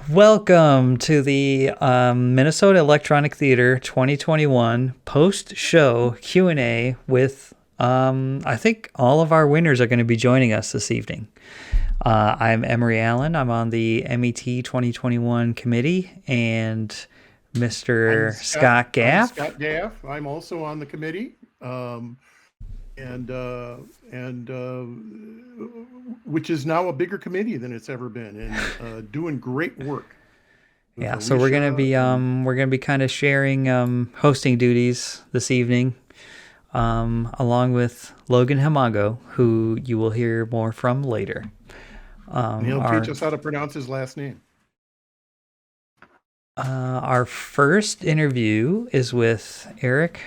Welcome to the Minnesota Electronic Theater 2021 post-show Q&A with, I think all of our winners are going to be joining us this evening. I'm Emery Allen. I'm on the MET 2021 committee, and Mr. Scott I'm Gaff. Scott Gaff. I'm also on the committee, and which is now a bigger committee than it's ever been, and doing great work. Yeah, so we're gonna be kind of sharing hosting duties this evening, along with Logan Himango, who you will hear more from later. He'll teach us how to pronounce his last name. Our first interview is with Eric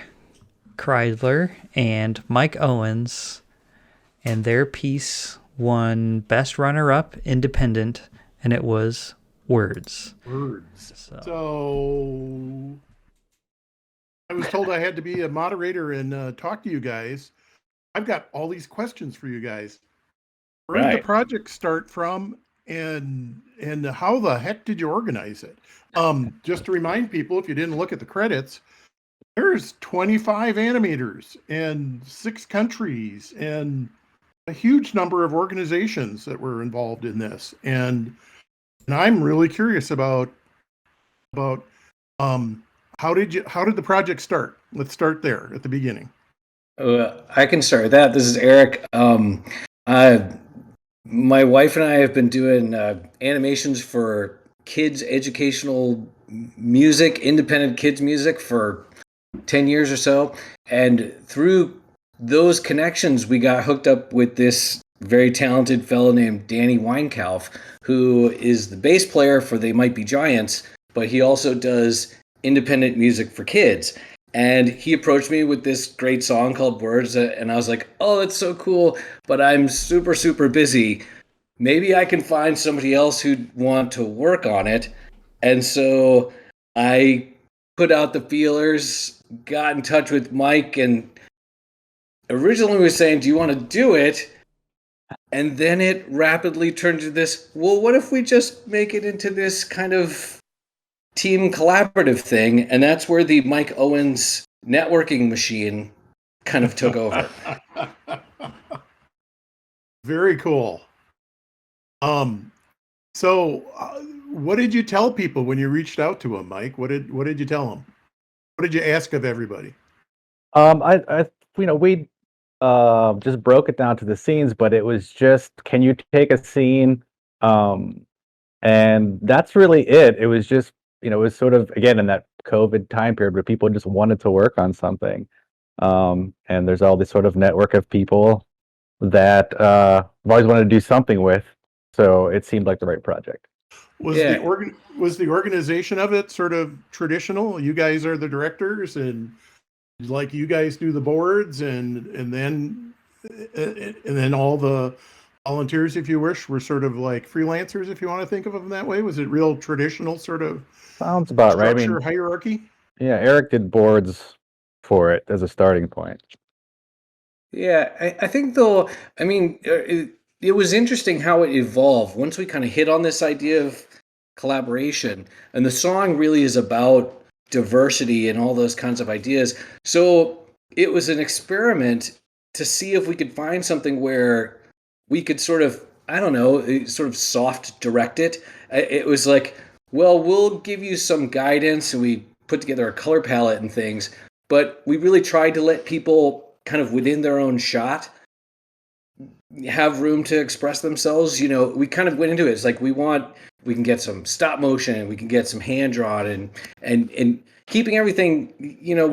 Kreidler and Mike Owens, and their piece won Best Runner-Up Independent, and it was Words. So I was told I had to be a moderator and talk to you guys. I've got all these questions for you guys. Where did the project start from, and how the heck did you organize it? Just to remind people, if you didn't look at the credits, there's 25 animators and 6 countries and a huge number of organizations that were involved in this. And I'm really curious about how did the project start? Let's start there at the beginning. I can start with that. This is Eric. My wife and I have been doing animations for kids' educational music, independent kids music for 10 years or so. And through those connections, we got hooked up with this very talented fellow named Danny Weinkauf, who is the bass player for They Might Be Giants, but he also does independent music for kids. And he approached me with this great song called Words, and I was like, oh, that's so cool, but I'm super, super busy. Maybe I can find somebody else who'd want to work on it. And so I put out the feelers, got in touch with Mike, and originally was saying, do you want to do it? And then it rapidly turned to this, well, what if we just make it into this kind of team collaborative thing? And that's where the Mike Owens networking machine kind of took over. Very cool. So what did you tell people when you reached out to them, Mike? What did you tell them? What did you ask of everybody? We just broke it down to the scenes, but it was just, can you take a scene? And that's really it. It was just, it was sort of, again, in that COVID time period where people just wanted to work on something. And there's all this sort of network of people that I've always wanted to do something with. So it seemed like the right project. Was the organization of it sort of traditional? You guys are the directors, and like you guys do the boards, and then all the volunteers, if you wish, were sort of like freelancers, if you want to think of them that way. Was it real traditional sort of sounds about right? I mean, hierarchy. Yeah, Eric did boards for it as a starting point. Yeah, I think though, I mean, it was interesting how it evolved once we kind of hit on this idea of collaboration, and the song really is about diversity and all those kinds of ideas. So it was an experiment to see if we could find something where we could sort of, I don't know, sort of soft direct it. It was like, well, we'll give you some guidance, and we put together a color palette and things, but we really tried to let people kind of within their own shot have room to express themselves. We kind of went into it. It's like we can get some stop motion, we can get some hand drawn, and keeping everything,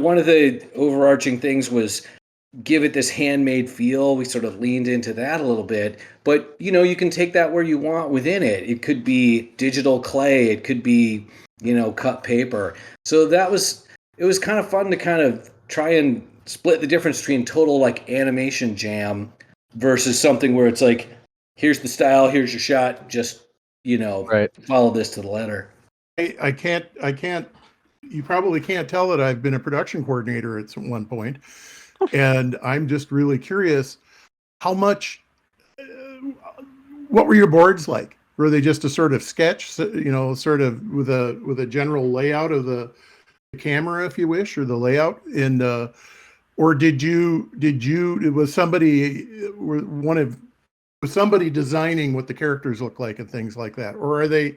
one of the overarching things was give it this handmade feel. We sort of leaned into that a little bit, but you can take that where you want within it. It could be digital clay, it could be, cut paper. So it was kind of fun to kind of try and split the difference between total like animation jam versus something where it's like, here's the style, here's your shot, just follow this to the letter. I can't you probably can't tell that I've been a production coordinator at one point, and I'm just really curious how much what were your boards like? Were they just a sort of sketch, sort of with a general layout of the camera, if you wish, or the layout? And or was somebody designing what the characters look like and things like that? Or are they,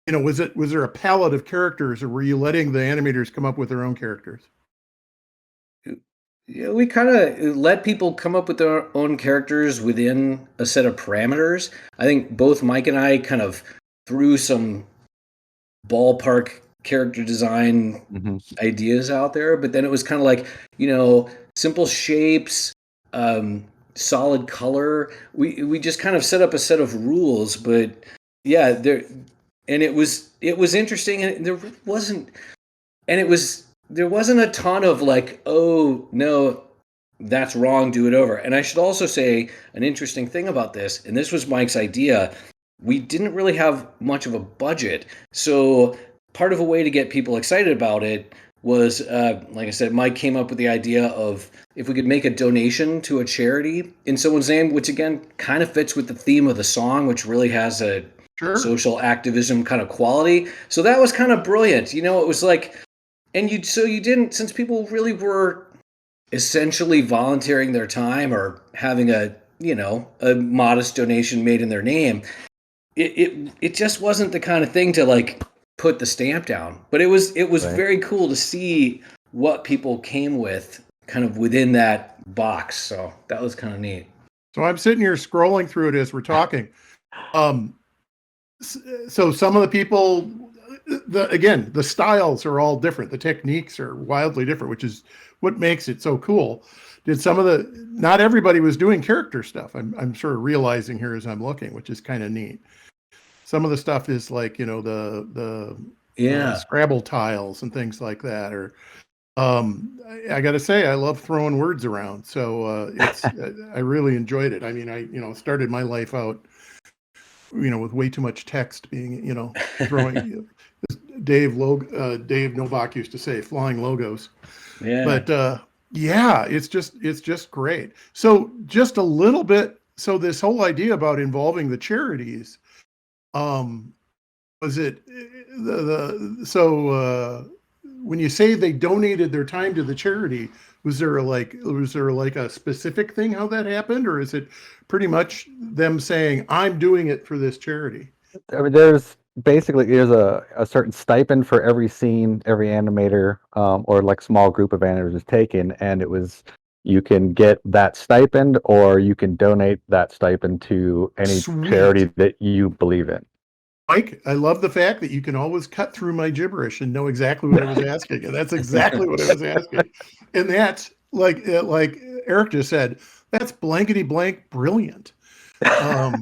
was there a palette of characters, or were you letting the animators come up with their own characters? Yeah, we kind of let people come up with their own characters within a set of parameters. I think both Mike and I kind of threw some ballpark character design ideas out there, but then it was kind of like, simple shapes, solid color. We just kind of set up a set of rules, but yeah, it was interesting, and there wasn't a ton of like, oh no, that's wrong, do it over. And I should also say an interesting thing about this, and this was Mike's idea, we didn't really have much of a budget. So part of a way to get people excited about it was, like I said, Mike came up with the idea of if we could make a donation to a charity in someone's name, which again kind of fits with the theme of the song, which really has a social activism kind of quality. So that was kind of brilliant. It was like, since people really were essentially volunteering their time or having a modest donation made in their name, it just wasn't the kind of thing to like put the stamp down. But it was right. Very cool to see what people came with kind of within that box. So that was kind of neat. So I'm sitting here scrolling through it as we're talking. So some of the people, the styles are all different. The techniques are wildly different, which is what makes it so cool. Not everybody was doing character stuff. I'm sort of realizing here as I'm looking, which is kind of neat. Some of the stuff is like, the Scrabble tiles and things like that. Or I got to say, I love throwing words around. So I really enjoyed it. I mean, I started my life out, with way too much text being, throwing. Dave Novak used to say flying logos. Yeah. But it's just great. So just a little bit. So this whole idea about involving the charities, was it when you say they donated their time to the charity, was there a specific thing how that happened, or is it pretty much them saying, I'm doing it for this charity? I mean, there's a certain stipend for every scene every animator or like small group of animators is taken, and you can get that stipend or you can donate that stipend to any charity that you believe in. Mike, I love the fact that you can always cut through my gibberish and know exactly what I was asking. And that's exactly what I was asking. And that's like Eric just said, that's blankety blank brilliant. I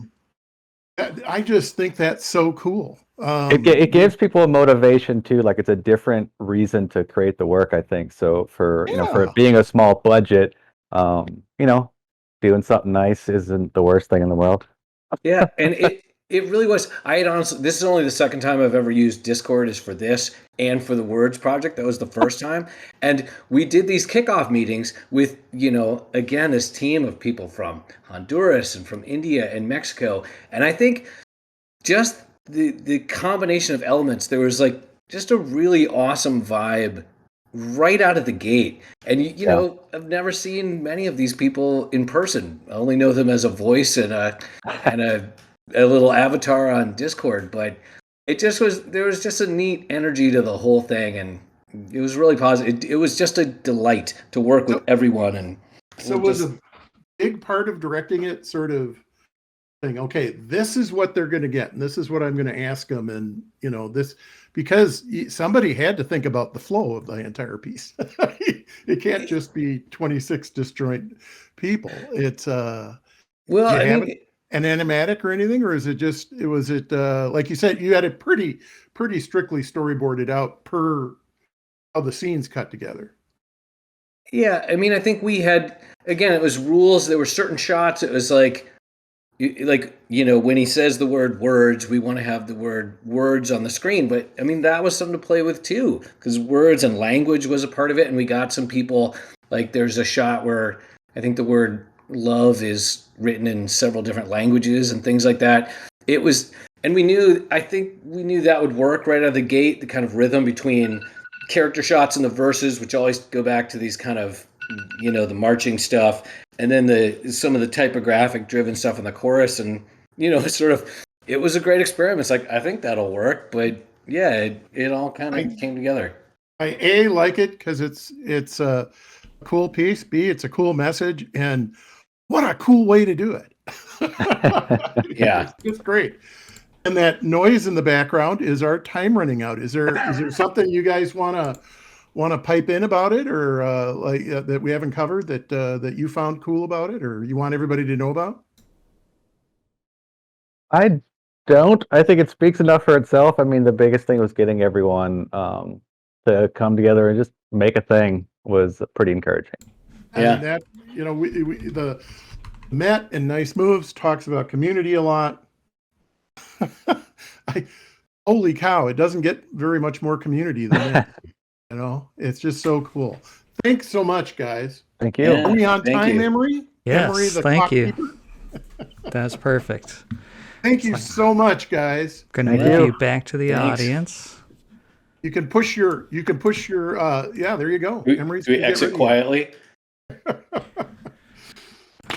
just think that's so cool. It gives people a motivation too. Like it's a different reason to create the work, I think. So for it being a small budget, doing something nice isn't the worst thing in the world. Yeah, and it really was. I had honestly, this is only the second time I've ever used Discord is for this and for the Words project. That was the first time. And we did these kickoff meetings with, again, this team of people from Honduras and from India and Mexico. And I think just the combination of elements, there was like just a really awesome vibe right out of the gate. And, I've never seen many of these people in person. I only know them as a voice and a little avatar on Discord, but there was just a neat energy to the whole thing, and it was really positive. It was just a delight to work with everyone. And so was a big part of directing it sort of saying, okay, this is what they're going to get, and this is what I'm going to ask them, and this, because somebody had to think about the flow of the entire piece. It can't just be 26 disjoint people. It's an animatic or anything, or was it like you said, you had it pretty strictly storyboarded out per how the scenes cut together? Yeah, I mean, I think we had, again, it was rules. There were certain shots. It was like when he says the word words, we want to have the word words on the screen. But I mean, that was something to play with too, because words and language was a part of it. And we got some people, like there's a shot where I think the word love is written in several different languages and things like that. It was And I think we knew that would work right out of the gate, the kind of rhythm between character shots and the verses, which always go back to these kind of, the marching stuff, and then some of the typographic driven stuff in the chorus. And, it was a great experiment. It's like, I think that'll work, but yeah, it all kind of came together. I like it because it's a cool piece. B, it's a cool message, and what a cool way to do it. Yeah, it's great. And that noise in the background, is our time running out? Is there something you guys want to pipe in about it, or that we haven't covered that you found cool about it, or you want everybody to know about? I don't. I think it speaks enough for itself. I mean, the biggest thing was getting everyone to come together and just make a thing was pretty encouraging. Yeah, and that the Met and Nice Moves talks about community a lot. Holy cow! It doesn't get very much more community than that. It's just so cool. Thanks so much, guys. Thank you. Are we on time, Emery? Yes, Emery, the thank you. clockkeeper? That's perfect. Thank you so much, guys. Gonna move you back to the audience. You can push your there you go. Emery's we exit quietly.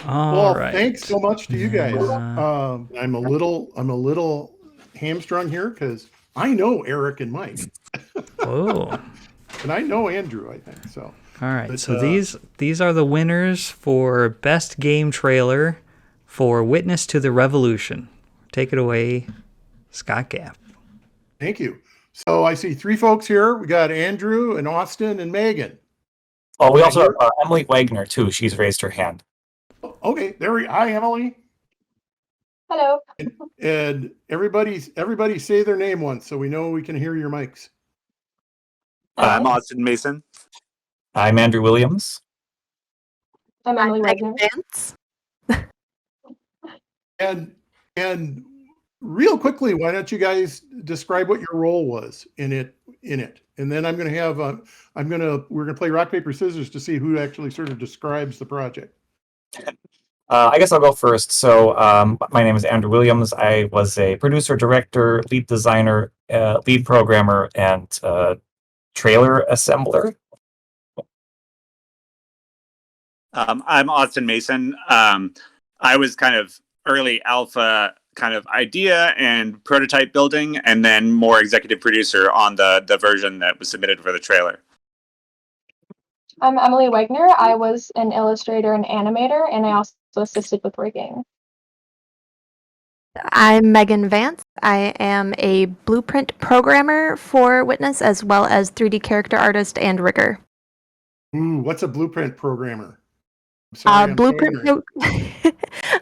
All right. Thanks so much to you guys. I'm a little hamstrung here because I know Eric and Mike. Oh. And I know Andrew, I think so. All right. So these are the winners for best game trailer for Witness to the Revolution. Take it away, Scott Gapp. Thank you. So I see 3 folks here. We got Andrew and Austin and Megan. Oh, we also have Emily Wegner too. She's raised her hand. Okay, hi, Emily. Hello. And everybody say their name once so we know we can hear your mics. I'm Austin Mason. I'm Andrew Williams. I'm Emily Wegner. Vance. And real quickly, why don't you guys describe what your role was in it? And then I'm going to have we're going to play rock paper scissors to see who actually sort of describes the project. I guess I'll go first. So my name is Andrew Williams. I was a producer, director, lead designer, lead programmer, and trailer assembler. I'm Austin Mason. I was kind of early alpha kind of idea and prototype building, and then more executive producer on the version that was submitted for the trailer. I'm Emily Wegner. I was an illustrator and animator, and I also assisted with rigging. I'm Megan Vance. I am a blueprint programmer for Witness, as well as 3D character artist and rigger. What's a blueprint programmer? Sorry,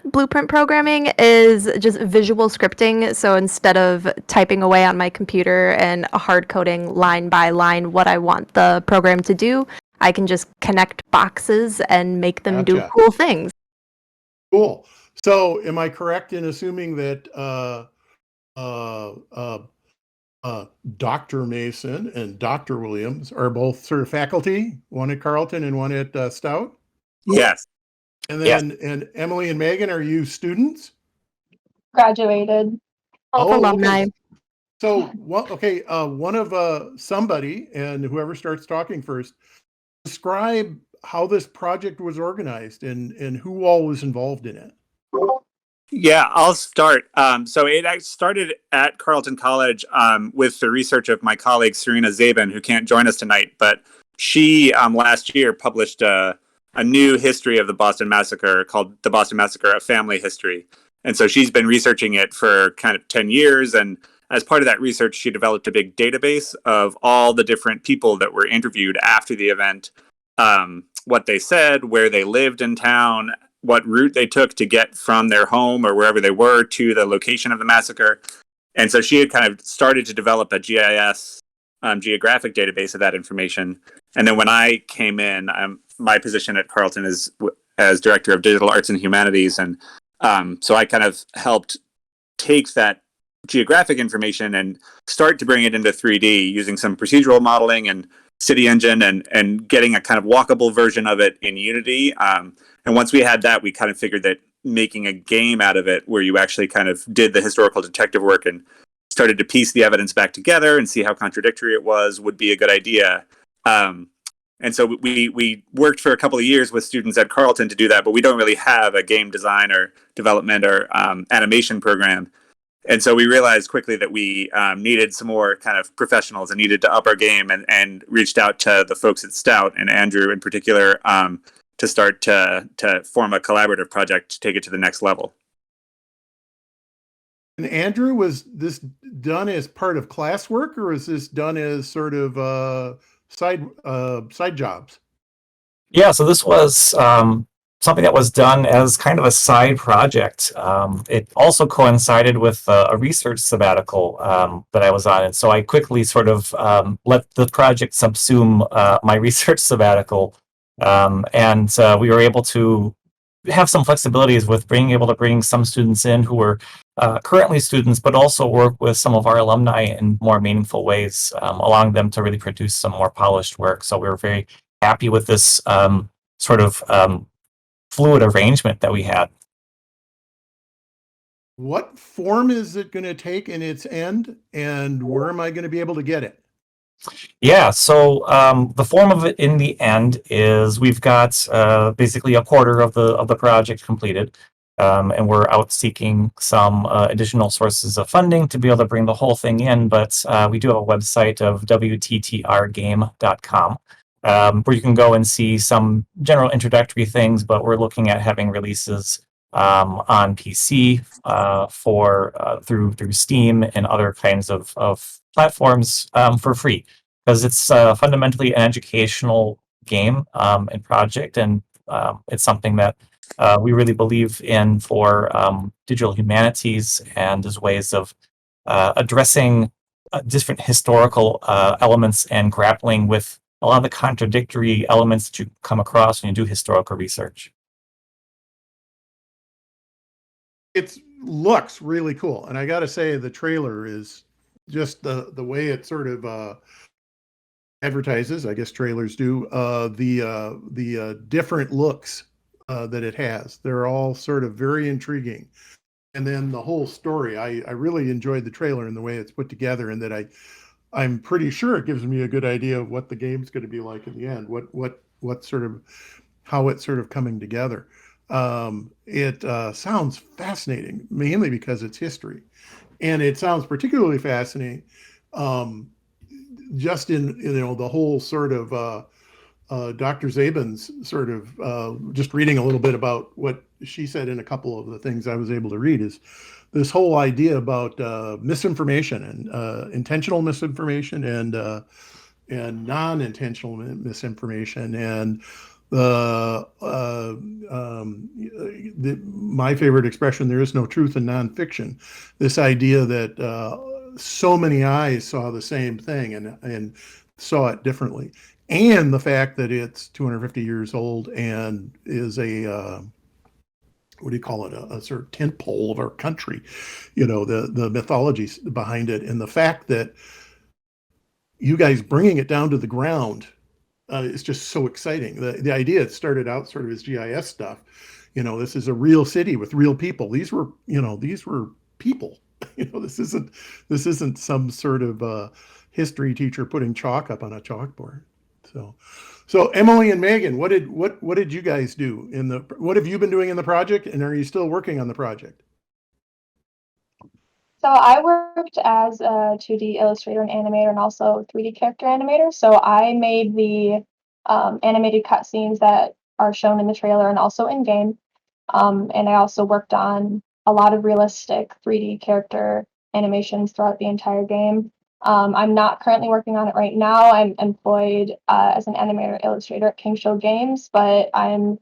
Blueprint programming is just visual scripting. So instead of typing away on my computer and hard coding line by line what I want the program to do, I can just connect boxes and make them do cool things. Cool. So am I correct in assuming that Dr. Mason and Dr. Williams are both sort of faculty, one at Carleton and one at Stout? Yes. And then and Emily and Megan, are you students? Graduated. Both alumni. Okay. So, one of somebody, and whoever starts talking first, describe how this project was organized and who all was involved in it. Yeah, I'll start. So it started at Carleton College with the research of my colleague Serena Zabin, who can't join us tonight, but she last year published a new history of the Boston Massacre called The Boston Massacre, A Family History. And so she's been researching it for kind of 10 years. And as part of that research, she developed a big database of all the different people that were interviewed after the event, what they said, where they lived in town, what route they took to get from their home or wherever they were to the location of the massacre. And so she had kind of started to develop a GIS geographic database of that information. And then when I came in, my position at Carleton is as Director of Digital Arts and Humanities. And so I kind of helped take that geographic information and start to bring it into 3D using some procedural modeling and City Engine and getting a kind of walkable version of it in Unity. And once we had that, we kind of figured that making a game out of it where you actually kind of did the historical detective work and started to piece the evidence back together and see how contradictory it was would be a good idea. And so we worked for a couple of years with students at Carleton to do that, but we don't really have a game design or development or animation program. And so we realized quickly that we needed some more kind of professionals and needed to up our game, and reached out to the folks at Stout and Andrew in particular to start to form a collaborative project to take it to the next level. And Andrew, was this done as part of classwork, or is this done as sort of side jobs? Yeah, so this was something that was done as kind of a side project. It also coincided with a research sabbatical that I was on, and so I quickly sort of let the project subsume my research sabbatical, and we were able to have some flexibilities with being able to bring some students in who were currently students, but also work with some of our alumni in more meaningful ways, allowing them to really produce some more polished work. So we were very happy with this sort of fluid arrangement that we had. What form is it going to take in its end, and where am I going to be able to get it? Yeah, so the form of it in the end is we've got basically a quarter of the project completed, and we're out seeking some additional sources of funding to be able to bring the whole thing in. But we do have a website of wttrgame.com where you can go and see some general introductory things, but we're looking at having releases on PC through Steam and other kinds of platforms for free, because it's fundamentally an educational game and project, and it's something that we really believe in for digital humanities and as ways of addressing different historical elements and grappling with a lot of the contradictory elements that you come across when you do historical research. It looks really cool, and I got to say the trailer is just the way it sort of advertises. I guess trailers do the different looks that it has. They're all sort of very intriguing, and then the whole story. I really enjoyed the trailer and the way it's put together, and that I'm pretty sure it gives me a good idea of what the game's going to be like in the end. What sort of how it's sort of coming together. It sounds fascinating, mainly because it's history, and it sounds particularly fascinating just in the whole sort of Dr. Zabin's sort of just reading a little bit about what she said in a couple of the things I was able to read is this whole idea about misinformation and intentional misinformation and non-intentional misinformation, and my favorite expression, there is no truth in nonfiction. This idea that so many eyes saw the same thing and saw it differently, and the fact that it's 250 years old and is a what do you call it, a sort of tent pole of our country, the mythology behind it, and the fact that you guys bringing it down to the ground is just so exciting. The idea, it started out sort of as GIS stuff. This is a real city with real people. These were people. This isn't some sort of history teacher putting chalk up on a chalkboard. So Emily and Megan, what did you guys do what have you been doing in the project, and are you still working on the project? So I worked as a 2D illustrator and animator, and also 3D character animator. So I made the animated cutscenes that are shown in the trailer and also in game. And I also worked on a lot of realistic 3D character animations throughout the entire game. I'm not currently working on it right now. I'm employed as an animator illustrator at King Show Games, but I'm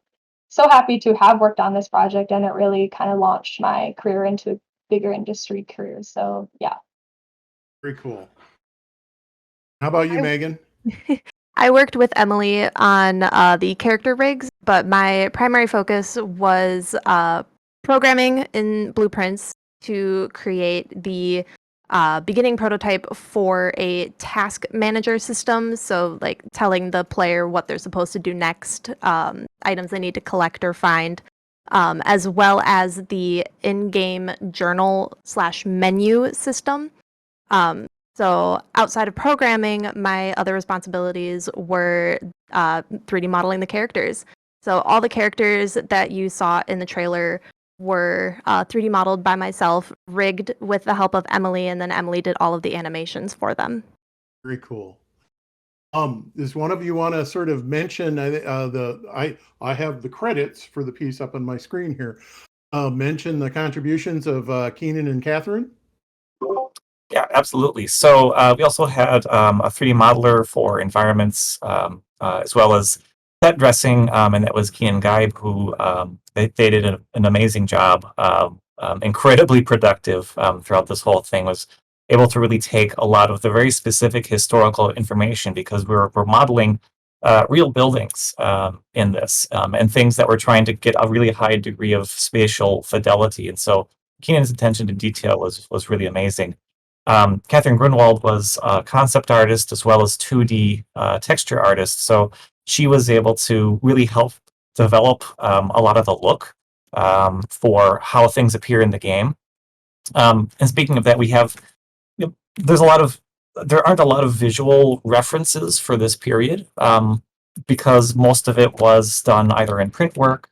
so happy to have worked on this project, and it really kind of launched my career into a bigger industry career. So yeah. Very cool. How about you, Megan? I worked with Emily on the character rigs, but my primary focus was programming in blueprints to create the beginning prototype for a task manager system. So like telling the player what they're supposed to do next, items they need to collect or find, as well as the in-game journal/menu system. So outside of programming, my other responsibilities were 3D modeling the characters. So all the characters that you saw in the trailer were 3D modeled by myself, rigged with the help of Emily, and then Emily did all of the animations for them. Very cool. Does one of you want to sort of mention I have the credits for the piece up on my screen here. Mention the contributions of Keenan and Catherine? Yeah, absolutely. So we also had a 3D modeler for environments, as well as set dressing, and that was Kian Gaib, who they did an amazing job, incredibly productive throughout this whole thing, was able to really take a lot of the very specific historical information, because we're modeling real buildings in this, and things that we're trying to get a really high degree of spatial fidelity. And so Keenan's attention to detail was really amazing. Catherine Grunwald was a concept artist as well as 2D texture artist, so she was able to really help develop a lot of the look for how things appear in the game. And speaking of that, we have there aren't a lot of visual references for this period, because most of it was done either in print work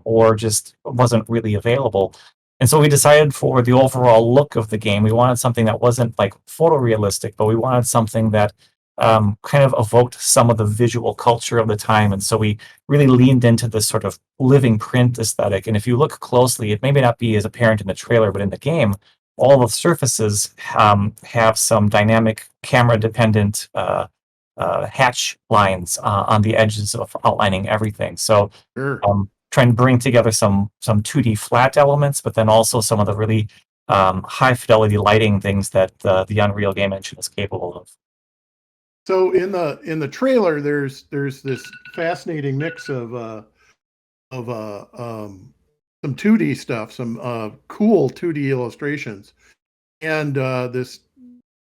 or just wasn't really available. And so we decided for the overall look of the game, we wanted something that wasn't like photorealistic, but we wanted something that kind of evoked some of the visual culture of the time. And so we really leaned into this sort of living print aesthetic. And if you look closely, it may not be as apparent in the trailer, but in the game, all the surfaces have some dynamic camera-dependent hatch lines on the edges of outlining everything. So trying to bring together some 2D flat elements, but then also some of the really high fidelity lighting things that the Unreal game engine is capable of. So in the trailer, there's this fascinating mix of some 2D stuff, some cool 2D illustrations, and this,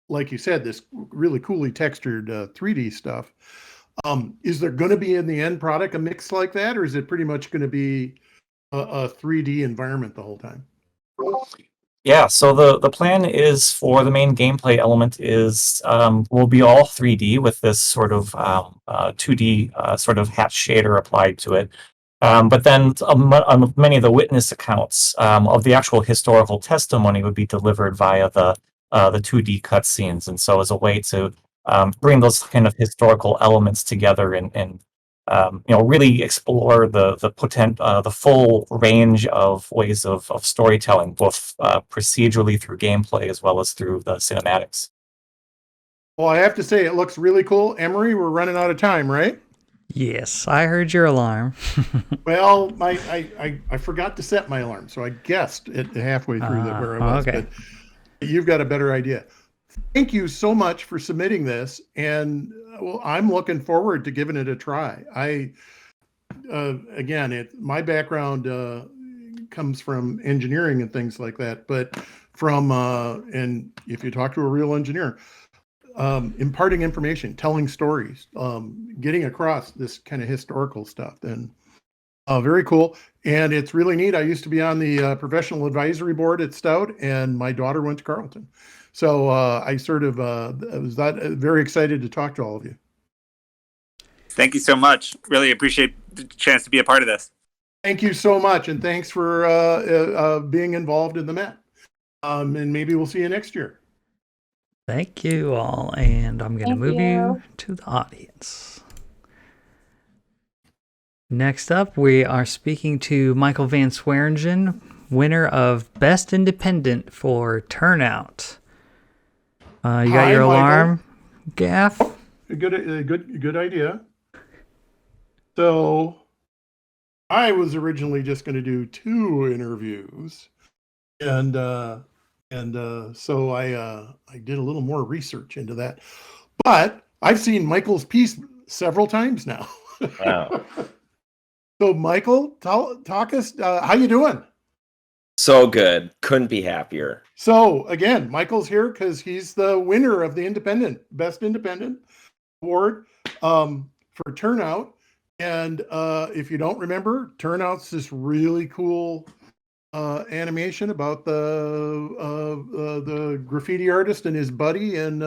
like you said, this really coolly textured 3D stuff. Is there going to be in the end product a mix like that, or is it pretty much going to be a 3D environment the whole time? Yeah, so the plan is for the main gameplay element is will be all 3D with this sort of 2D sort of hatch shader applied to it. But then many of the witness accounts of the actual historical testimony would be delivered via the 2D cutscenes, and so as a way to bring those kind of historical elements together and really explore the full range of ways of storytelling, both procedurally through gameplay as well as through the cinematics. Well, I have to say it looks really cool. Emery, we're running out of time, right? Yes, I heard your alarm. Well, I forgot to set my alarm, so I guessed it halfway through where I was. Okay. But you've got a better idea. Thank you so much for submitting this, and well, I'm looking forward to giving it a try. My background comes from engineering and things like that, but from and if you talk to a real engineer, imparting information, telling stories, getting across this kind of historical stuff, then very cool. And it's really neat. I used to be on the professional advisory board at Stout, and my daughter went to Carleton. So I sort of was very excited to talk to all of you. Thank you so much. Really appreciate the chance to be a part of this. Thank you so much. And thanks for being involved in the Met. And maybe we'll see you next year. Thank you all. And I'm going to move you to the audience. Next up, we are speaking to Michael Van Swearingen, winner of Best Independent for Turnout. You got your alarm, Gaff? Good idea. So I was originally just going to do 2 interviews, and so I did a little more research into that. But I've seen Michael's piece several times now. Wow. So Michael, talk us. How you doing? So good. Couldn't be happier. So again, Michael's here because he's the winner of the Best Independent Award for Turnout. And if you don't remember, Turnout's this really cool animation about the graffiti artist and his buddy and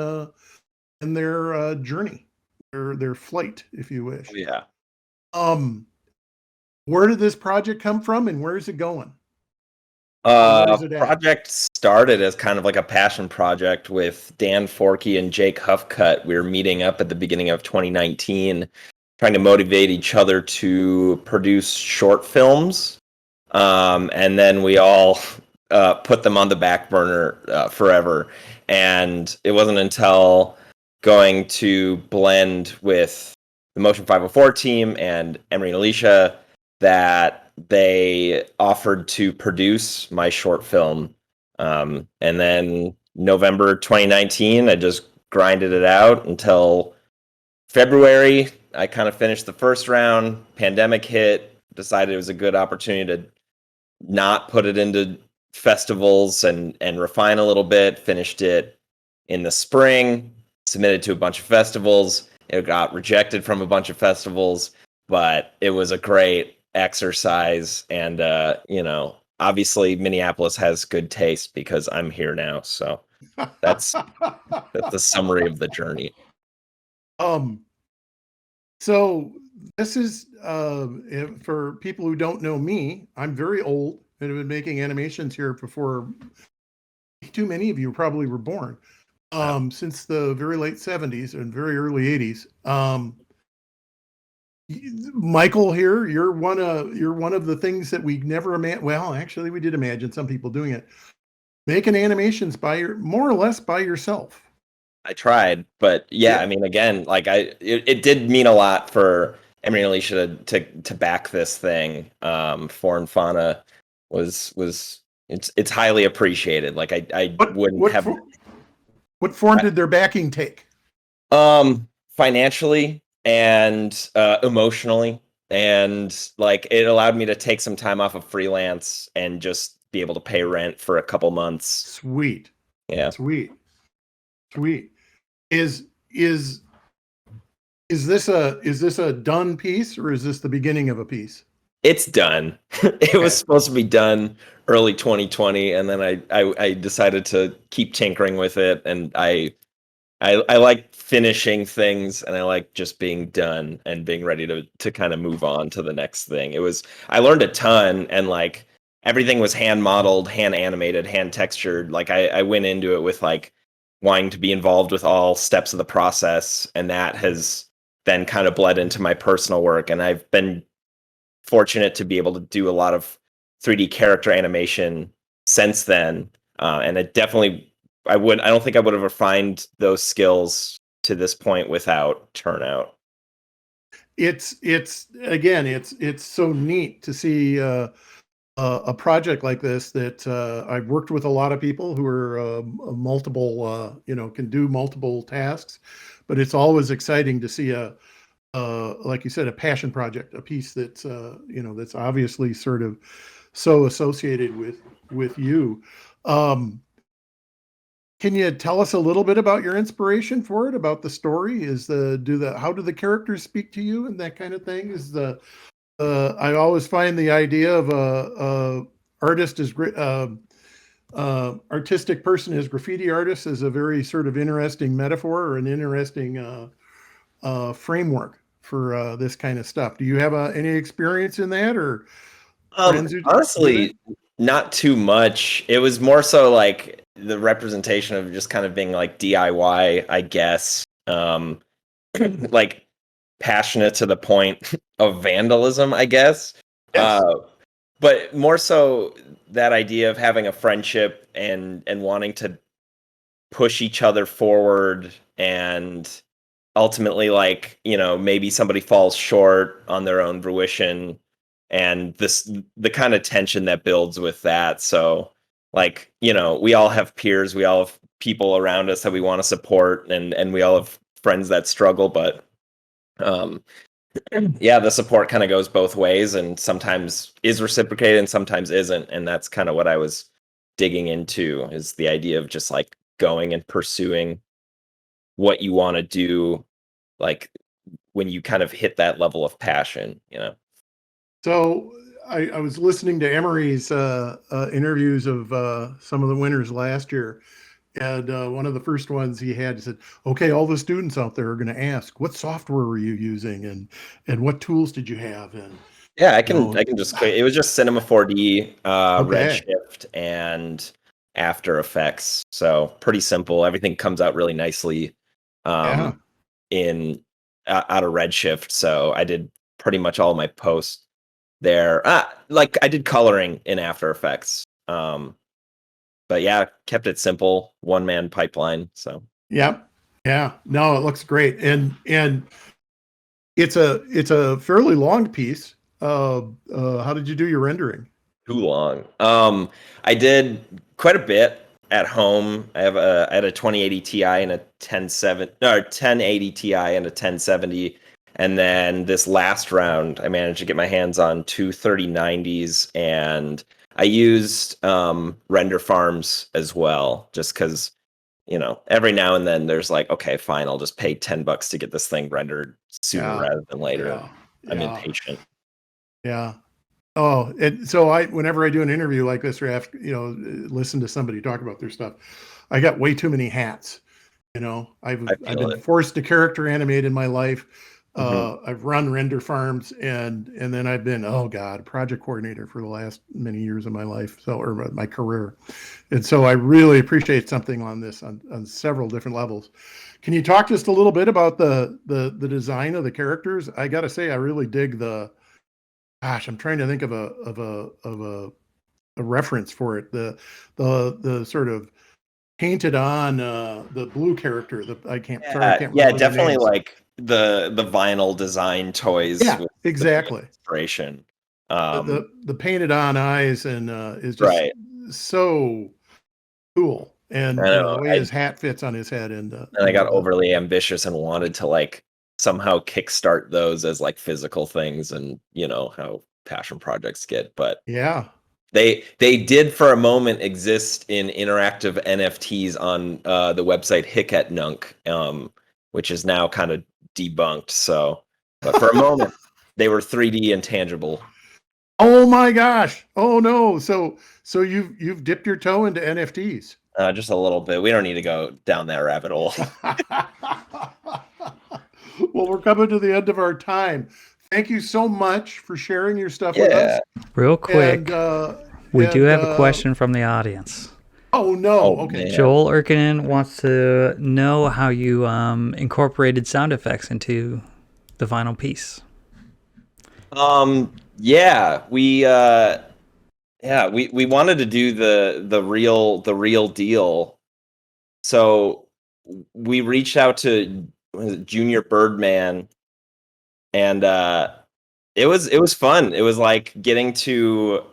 their journey, their flight, if you wish. Yeah. Where did this project come from, and where is it going? Where is it at? Project started as kind of like a passion project with Dan Forkey and Jake Huffcut. We were meeting up at the beginning of 2019, trying to motivate each other to produce short films. And then we all put them on the back burner forever. And it wasn't until going to blend with the Motion 504 team and Emery and Alicia that they offered to produce my short film. And then November 2019, I just grinded it out until February. I kind of finished the first round. Pandemic hit. Decided it was a good opportunity to not put it into festivals and refine a little bit. Finished it in the spring. Submitted to a bunch of festivals. It got rejected from a bunch of festivals, but it was a great exercise. And obviously Minneapolis has good taste because I'm here now. So that's the summary of the journey. So this is for people who don't know me, I'm very old and have been making animations here before too many of you probably were born. Since the very late 70s and very early 80s. Michael here, you're one of the things that we never imagined. Well, actually, we did imagine some people doing it. Making animations more or less by yourself. I tried, but yeah, I mean, again, like it did mean a lot for Emery and Alicia to back this thing. Foreign Fauna was it's highly appreciated. Like I wouldn't have. What form did their backing take? Financially and emotionally, and like it allowed me to take some time off of freelance and just be able to pay rent for a couple months. Sweet. Yeah. Sweet. Is this a done piece, or is this the beginning of a piece? It's done. It was supposed to be done early 2020, and then I decided to keep tinkering with it, and I like finishing things, and I like just being done and being ready to kind of move on to the next thing. I learned a ton, and like everything was hand modeled, hand animated, hand textured. Like I went into it with like wanting to be involved with all steps of the process, and that has then kind of bled into my personal work, and I've been fortunate to be able to do a lot of 3D character animation since then. And it definitely, I don't think I would have refined those skills to this point without Turnout. It's so neat to see a project like this that I've worked with a lot of people who are multiple, can do multiple tasks, but it's always exciting to see like you said, a passion project, a piece that's that's obviously sort of so associated with you. Can you tell us a little bit about your inspiration for it, about the story? How do the characters speak to you and that kind of thing? I always find the idea of a artist as artistic person as graffiti artist is a very sort of interesting metaphor or an interesting framework for this kind of stuff. Do you have any experience in that, or honestly, not too much. It was more so like the representation of just kind of being like DIY, I guess. Like passionate to the point of vandalism, I guess. Yes. But more so that idea of having a friendship and wanting to push each other forward, and ultimately, like, maybe somebody falls short on their own fruition, and the kind of tension that builds with that. So like, we all have peers, we all have people around us that we want to support, and we all have friends that struggle, but yeah, the support kind of goes both ways, and sometimes is reciprocated and sometimes isn't. And that's kind of what I was digging into, is the idea of just like going and pursuing what you want to do, like when you kind of hit that level of passion, So I was listening to Emery's interviews of some of the winners last year. And one of the first ones he said, okay, all the students out there are going to ask, what software were you using and what tools did you have? And yeah, I can just, it was just Cinema 4D, Okay. Redshift, and After Effects. So pretty simple. Everything comes out really nicely Yeah. out of Redshift. So I did pretty much all my posts there. Like I did coloring in After Effects. But yeah, kept it simple, one-man pipeline. So Yeah. No, it looks great. And it's a fairly long piece. How did you do your rendering? too long. I did quite a bit at home. I had a 2080 Ti and a 1080 Ti and a 1070. And then this last round, I managed to get my hands on two 3090s, and I used render farms as well, just because, every now and then there's like, okay, fine, I'll just pay $10 to get this thing rendered sooner rather than later. Yeah. I'm impatient. Yeah. Oh, and so whenever I do an interview like this, or have listen to somebody talk about their stuff, I got way too many hats. I've been forced to character animate in my life. I've run render farms, and then I've been, project coordinator for the last many years of my life, or my career. And so I really appreciate something on this on several different levels. Can you talk just a little bit about the design of the characters? I got to say, I really dig I'm trying to think of a reference for it. The sort of painted on the blue character. I can't remember definitely like the vinyl design toys. Yeah, exactly. Inspiration. The painted on eyes and is just so cool. And the way his hat fits on his head. And I got overly ambitious and wanted to somehow kickstart those as physical things, and how passion projects get. But yeah, they did for a moment exist in interactive NFTs on the website Hicketnunk, which is now kind of debunked. So, but for a moment, they were 3D and tangible. Oh my gosh! Oh no! So you've dipped your toe into NFTs? Just a little bit. We don't need to go down that rabbit hole. Well, we're coming to the end of our time. Thank you so much for sharing your stuff with us. Real quick, we do have a question from the audience. Oh, no. Okay. Man. Joel Erkinen wants to know how you incorporated sound effects into the final piece. We wanted to do the real deal. So we reached out to Junior Birdman, and it was fun. It was like getting to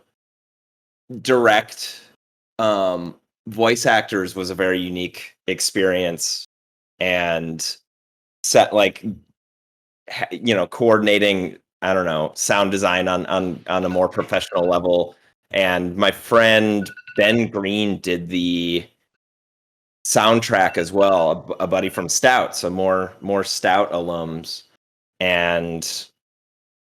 direct voice actors was a very unique experience, and set coordinating, I don't know, sound design on a more professional level. And my friend Ben Green did the soundtrack as well, a buddy from Stout, so more Stout alums. And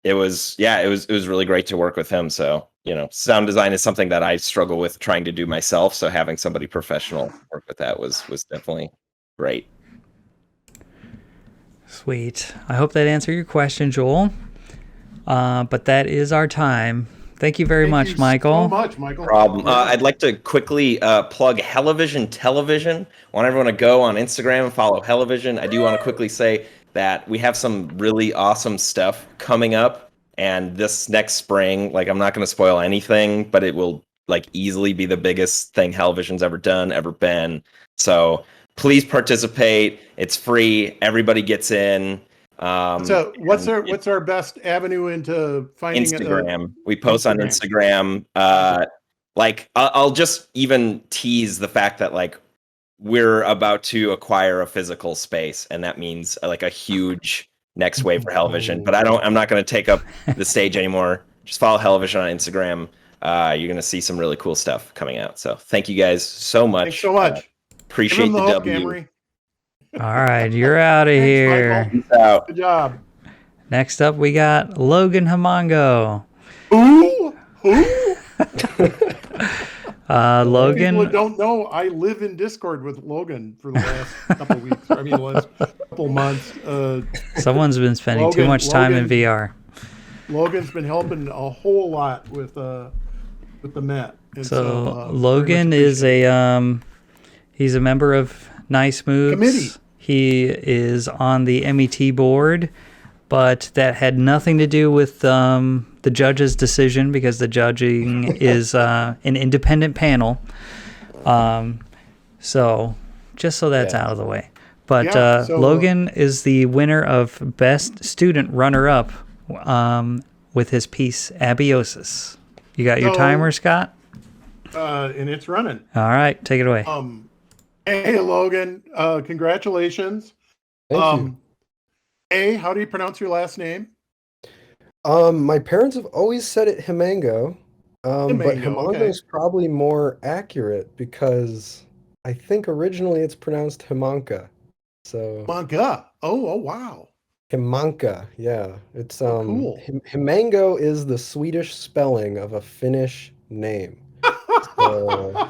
it was really great to work with him. So, sound design is something that I struggle with trying to do myself. So having somebody professional work with that was definitely great. Sweet. I hope that answered your question, Joel. But that is our time. Thank you very much, Michael. So much, Michael. Problem. I'd like to quickly plug Hellivision Television. I want everyone to go on Instagram and follow Hellivision. I do want to quickly say that we have some really awesome stuff coming up, and this next spring, I'm not going to spoil anything, but it will easily be the biggest thing Hellivision's ever been. So please participate. It's free. Everybody gets in. So what's our best avenue into finding Instagram? We post on Instagram. I'll just even tease the fact that we're about to acquire a physical space, and that means a huge next wave for Hellivision. But I'm not going to take up the stage anymore. Just follow Hellivision on Instagram. You're going to see some really cool stuff coming out. So thank you guys so much. Thanks so much. Appreciate the hook, W. Emery. All right, you're out of here. Michael. Peace out. Good job. Next up, we got Logan Himango. Who? Logan. People that don't know, I live in Discord with Logan for the last couple of weeks. I mean, the last couple of months. Someone's been spending too much time in VR. Logan's been helping a whole lot with the Met. And so Logan is he's a member of Nice Moves committee. He is on the MET board, but that had nothing to do with the judge's decision because the judging is an independent panel. So just so that's out of the way. But Logan is the winner of Best Student Runner-Up with his piece Abiosis. You got your timer, Scott? And it's running. All right, take it away. Hey, Logan, congratulations. Thank you. A, how do you pronounce your last name? My parents have always said it Himango, but Himango is probably more accurate because I think originally it's pronounced Himanka. So Himanka. Oh, wow. Himanka, yeah. It's cool. Himango is the Swedish spelling of a Finnish name. So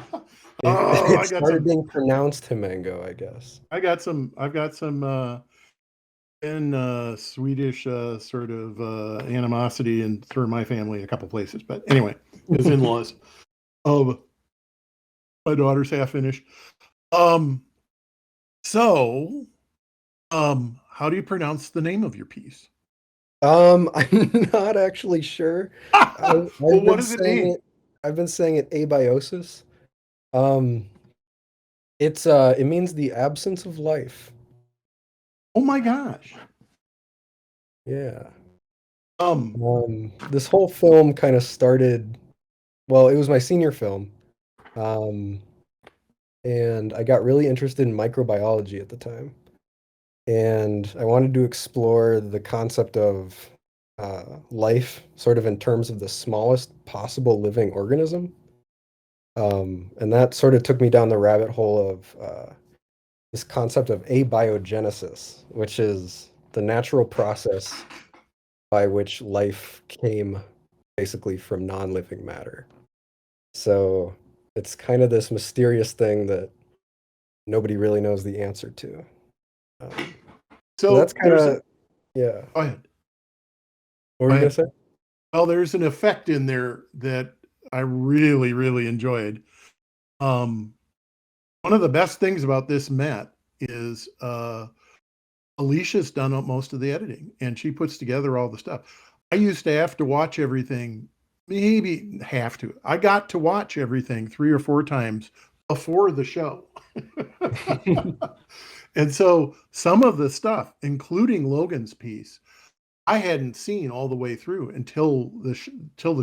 it started being pronounced Himango, I guess. I've got some in Swedish sort of animosity and through my family in a couple places. But anyway, his in-laws of my daughter's half Finnish. So how do you pronounce the name of your piece? I'm not actually sure. Well, what does it mean? I've been saying it abiosis. It means the absence of life. Oh my gosh. Yeah. This whole film kind of started, well, it was my senior film. And I got really interested in microbiology at the time. And I wanted to explore the concept of life sort of in terms of the smallest possible living organism. And that sort of took me down the rabbit hole of this concept of abiogenesis, which is the natural process by which life came basically from non-living matter. So it's kind of this mysterious thing that nobody really knows the answer to. So that's kind of, yeah. Go ahead. What were you going to say? Well, there's an effect in there that I really, really enjoyed. One of the best things about this Met is Alicia's done most of the editing, and she puts together all the stuff. I used to have to watch everything, maybe have to. I got to watch everything 3 or 4 times before the show. And so some of the stuff, including Logan's piece, I hadn't seen all the way through until the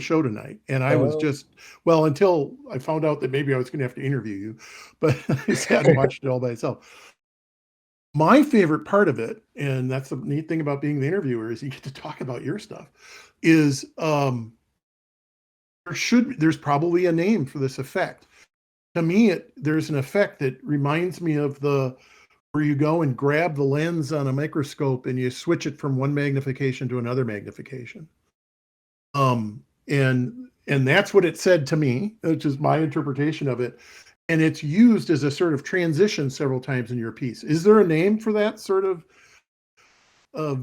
show tonight. And I was just, well, until I found out that maybe I was going to have to interview you, but I sat and watched it all by itself. My favorite part of it, and that's the neat thing about being the interviewer, is you get to talk about your stuff, is there's probably a name for this effect. To me, there's an effect that reminds me of where you go and grab the lens on a microscope and you switch it from one magnification to another magnification. And that's what it said to me, which is my interpretation of it. And it's used as a sort of transition several times in your piece. Is there a name for that sort of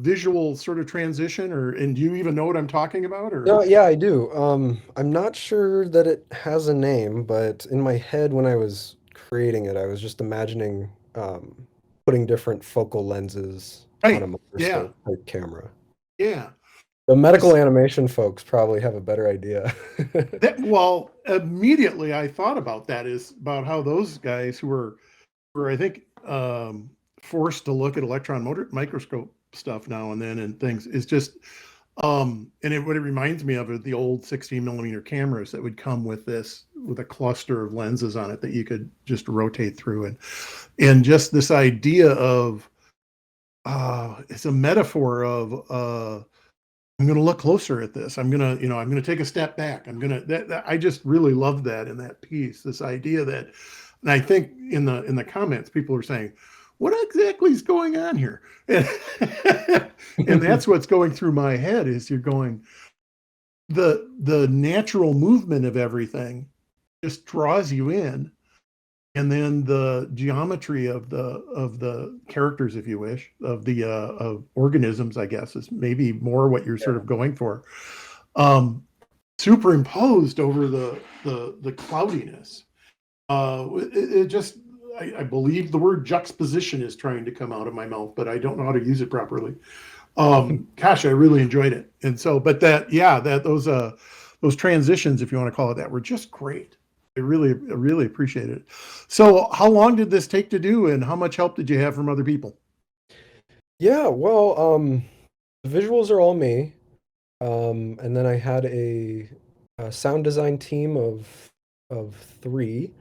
visual sort of transition, and do you even know what I'm talking about? Or no, yeah, I do. I'm not sure that it has a name, but in my head when I was creating it, I was just imagining putting different focal lenses on a microscope type camera. Yeah. The medical animation folks probably have a better idea. Well, immediately I thought about that, is about how those guys who were I think forced to look at electron microscope stuff now and then and things is just and what it reminds me of are the old 16 millimeter cameras that would come with a cluster of lenses on it that you could just rotate through, and just this idea of it's a metaphor of I'm going to look closer at this. I'm going to take a step back. I just really love that in that piece, this idea that, and I think in the comments, people are saying, what exactly is going on here? And that's what's going through my head is you're going, the natural movement of everything just draws you in. And then the geometry of the characters, if you wish, of organisms, I guess, is maybe more what you're sort of going for. Superimposed over the cloudiness. It just, I believe the word juxtaposition is trying to come out of my mouth, but I don't know how to use it properly. Gosh, I really enjoyed it. And so, but those transitions, if you want to call it that, were just great. I really appreciate it. So how long did this take to do, and how much help did you have from other people? Yeah, well, the visuals are all me. And then I had a sound design team of 3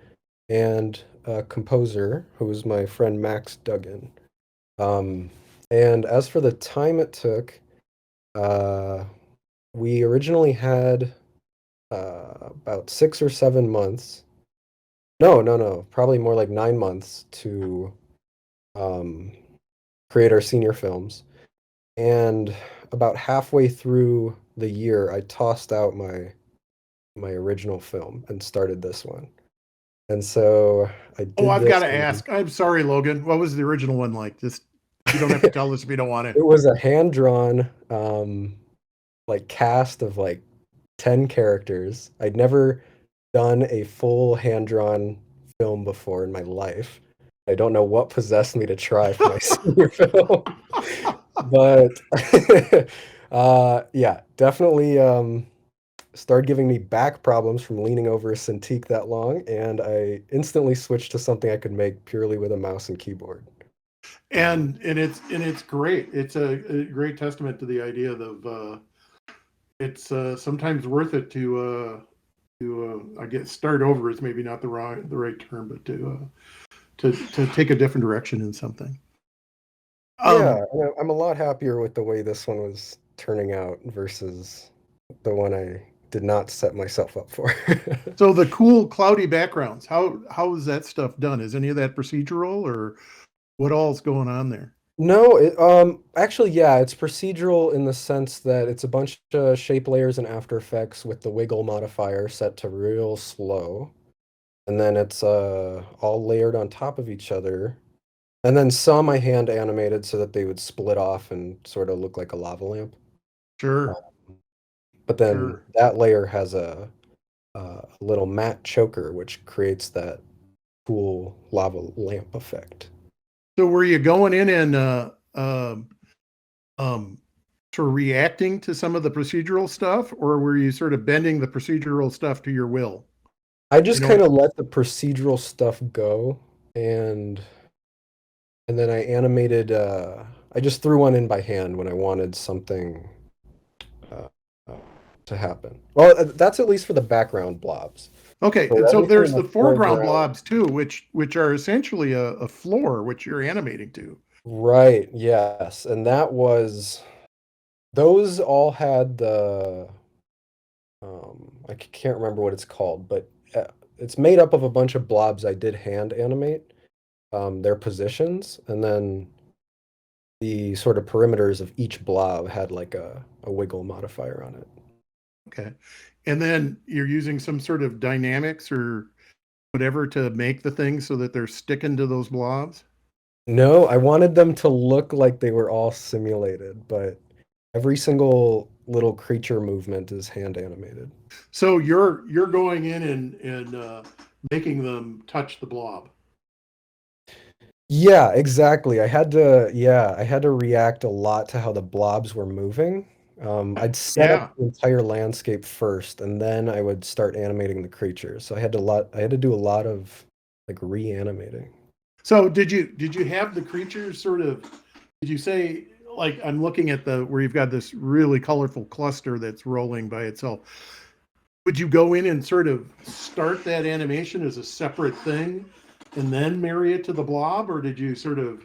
and a composer who was my friend Max Duggan. And as for the time it took, we originally had about 6 or 7 months. No, probably more like 9 months to create our senior films. And about halfway through the year, I tossed out my original film and started this one. And so I did I've this got to one. ask. I'm sorry, Logan. What was the original one like? Just, you don't have to tell us if you don't want It to. was a hand-drawn like cast of like 10 characters. I'd never done a full hand-drawn film before in my life. I don't know what possessed me to try for my senior film. But yeah, definitely started giving me back problems from leaning over a Cintiq that long, and I instantly switched to something I could make purely with a mouse and keyboard. And it's great. It's a great testament to the idea of it's sometimes worth it to I guess start over is maybe not the right term, but to take a different direction in something. Yeah, I'm a lot happier with the way this one was turning out versus the one I did not set myself up for. So the cool cloudy backgrounds, how is that stuff done? Is any of that procedural, or what all's going on there? No, actually, yeah, it's procedural in the sense that it's a bunch of shape layers in After Effects with the wiggle modifier set to real slow. And then it's all layered on top of each other. And then some I hand animated so that they would split off and sort of look like a lava lamp. Sure. But then that layer has a little matte choker, which creates that cool lava lamp effect. So were you going in and sort of reacting to some of the procedural stuff, or were you sort of bending the procedural stuff to your will? I just kind of let the procedural stuff go, and then I animated. I just threw one in by hand when I wanted something to happen. Well, that's at least for the background blobs. Okay, and so there's the foreground blobs too, which are essentially a floor which you're animating to. Right. Yes, and those all had the I can't remember what it's called, but it's made up of a bunch of blobs I did hand animate their positions, and then the sort of perimeters of each blob had like a wiggle modifier on it. Okay. And then you're using some sort of dynamics or whatever to make the things so that they're sticking to those blobs? No, I wanted them to look like they were all simulated, but every single little creature movement is hand animated. So you're going in and making them touch the blob. Yeah, exactly. I had to react a lot to how the blobs were moving. I'd set up the entire landscape first, and then I would start animating the creatures. So I had to do a lot of like reanimating. So did you have the creatures sort of, did you say, like, I'm looking at where you've got this really colorful cluster that's rolling by itself. Would you go in and sort of start that animation as a separate thing and then marry it to the blob, or did you sort of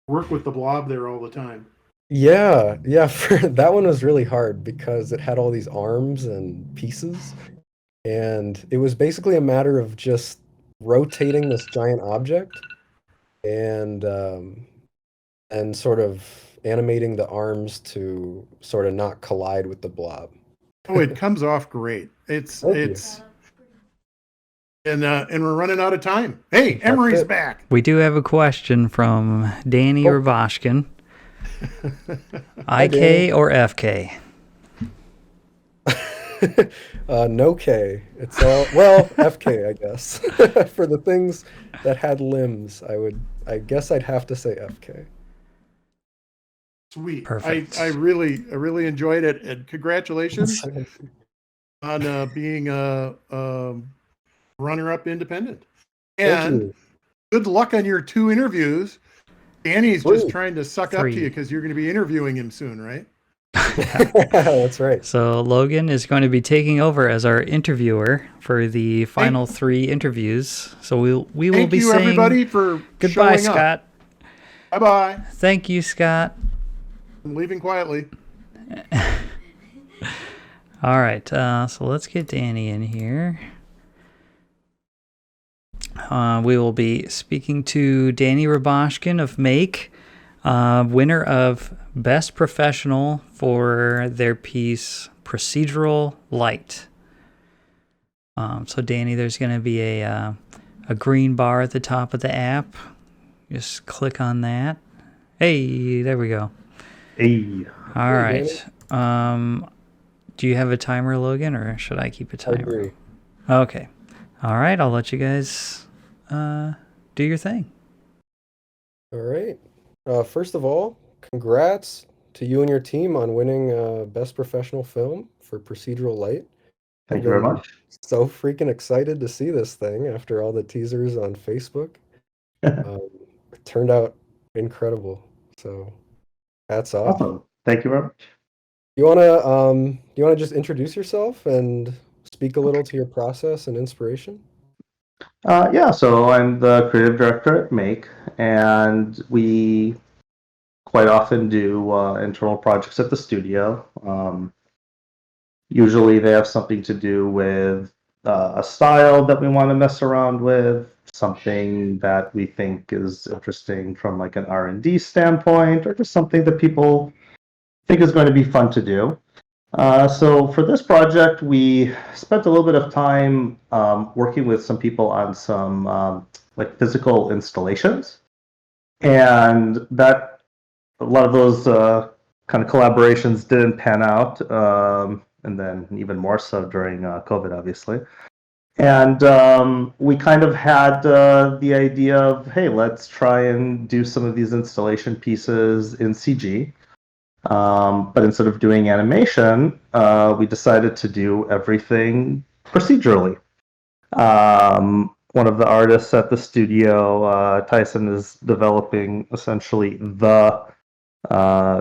work with the blob there all the time? Yeah, that one was really hard because it had all these arms and pieces, and it was basically a matter of just rotating this giant object and sort of animating the arms to sort of not collide with the blob. Oh, it comes off great. And we're running out of time. Hey, Emery's back. We do have a question from Danny Robashkin. IK or FK? No K. It's all, well, FK, I guess. For the things that had limbs, I guess I'd have to say FK. Sweet. Perfect. I really enjoyed it, and congratulations on being a runner-up independent. And good luck on your 2 interviews. Danny's just trying to suck up to you because you're going to be interviewing him soon, right? That's right. So Logan is going to be taking over as our interviewer for the final 3 interviews. So we will be saying thank you everybody for goodbye, showing up. Scott. Bye-bye. Thank you, Scott. I'm leaving quietly. All right, so let's get Danny in here. We will be speaking to Danny Robashkin of Make, winner of Best Professional for their piece Procedural Light. So Danny, there's going to be a green bar at the top of the app. Just click on that. Hey, there we go. Hey. All right. Do you have a timer, Logan, or should I keep a timer? I agree. Okay. All right, I'll let you guys do your thing. All right. First of all, congrats to you and your team on winning Best Professional Film for Procedural Light. Thank you very much. So freaking excited to see this thing after all the teasers on Facebook. It turned out incredible. So hats off. Awesome. Thank you very much. You wanna just introduce yourself and speak a little to your process and inspiration? Yeah, so I'm the creative director at Make, and we quite often do internal projects at the studio. Usually they have something to do with a style that we want to mess around with, something that we think is interesting from like an R&D standpoint, or just something that people think is going to be fun to do. So for this project, we spent a little bit of time working with some people on some like physical installations, and that a lot of those kind of collaborations didn't pan out, and then even more so during COVID, obviously. And we kind of had the idea of, hey, let's try and do some of these installation pieces in CG. But instead of doing animation, we decided to do everything procedurally. One of the artists at the studio, Tyson, is developing essentially the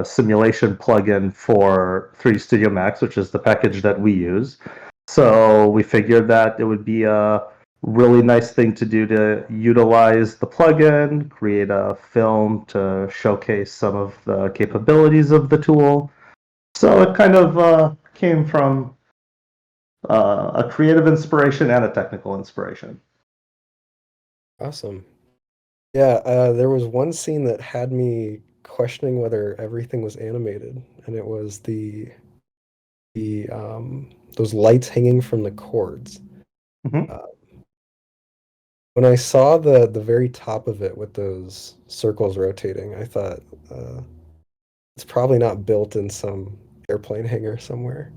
simulation plugin for 3D Studio Max, which is the package that we use. So we figured that it would be a really nice thing to do to utilize the plugin, create a film to showcase some of the capabilities of the tool. So it kind of came from a creative inspiration and a technical inspiration. Awesome. Yeah, there was one scene that had me questioning whether everything was animated, and it was the those lights hanging from the cords. Mm-hmm. When I saw the very top of it with those circles rotating, I thought it's probably not built in some airplane hangar somewhere.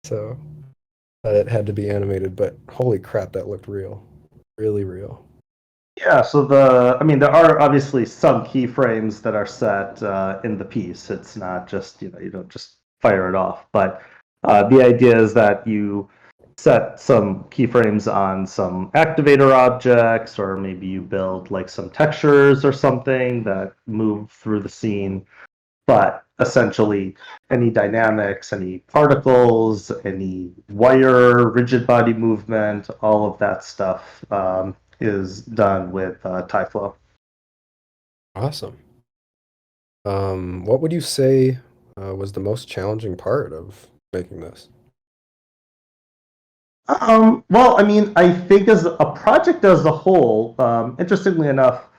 So it had to be animated, but holy crap, that looked real. Really real. Yeah, so there are obviously some keyframes that are set in the piece. It's not just, you don't just fire it off. But the idea is that you set some keyframes on some activator objects, or maybe you build like some textures or something that move through the scene. But essentially, any dynamics, any particles, any wire, rigid body movement, all of that stuff is done with Tyflow. Awesome. What would you say was the most challenging part of making this? Well, I mean, I think as a project as a whole, interestingly enough,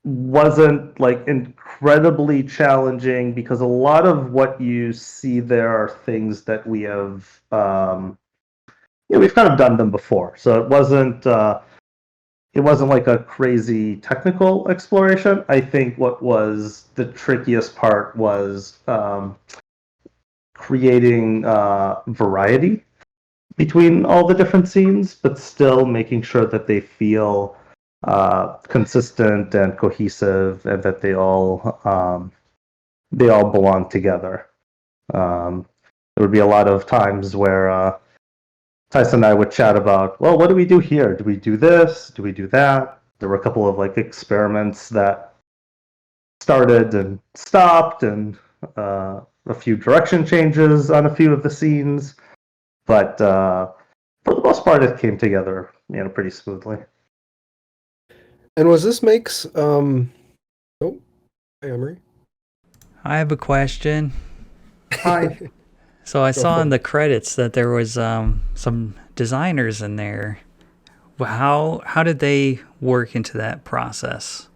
wasn't like incredibly challenging because a lot of what you see there are things that we have, we've kind of done them before. So it wasn't like a crazy technical exploration. I think what was the trickiest part was creating variety between all the different scenes, but still making sure that they feel consistent and cohesive, and that they all belong together. There would be a lot of times where Tyson and I would chat about, well, what do we do here? Do we do this? Do we do that? There were a couple of like experiments that started and stopped, and a few direction changes on a few of the scenes, but for the most part, it came together, pretty smoothly. And was this makes oh, hey Emery. I have a question. Hi. So I Go saw for in it. the credits that there was some designers in there. How did they work into that process?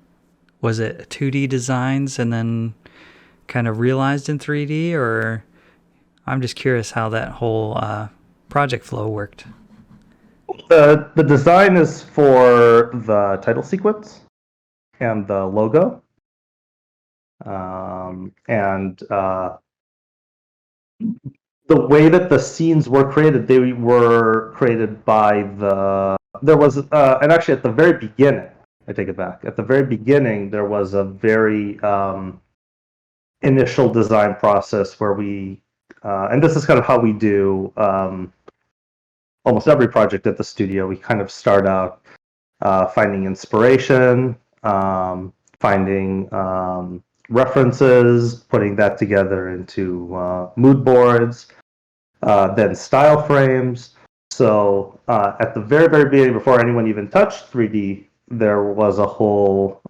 Was it 2D designs and then kind of realized in 3D, or I'm just curious how that whole project flow worked. The design is for the title sequence and the logo, and the way that the scenes were created, they were created by there was and actually at the very beginning, I take it back. At the very beginning, there was a very initial design process where we, and this is kind of how we do almost every project at the studio. We kind of start out finding inspiration, finding references, putting that together into mood boards, then style frames. So at the very, very beginning, before anyone even touched 3D, there was a whole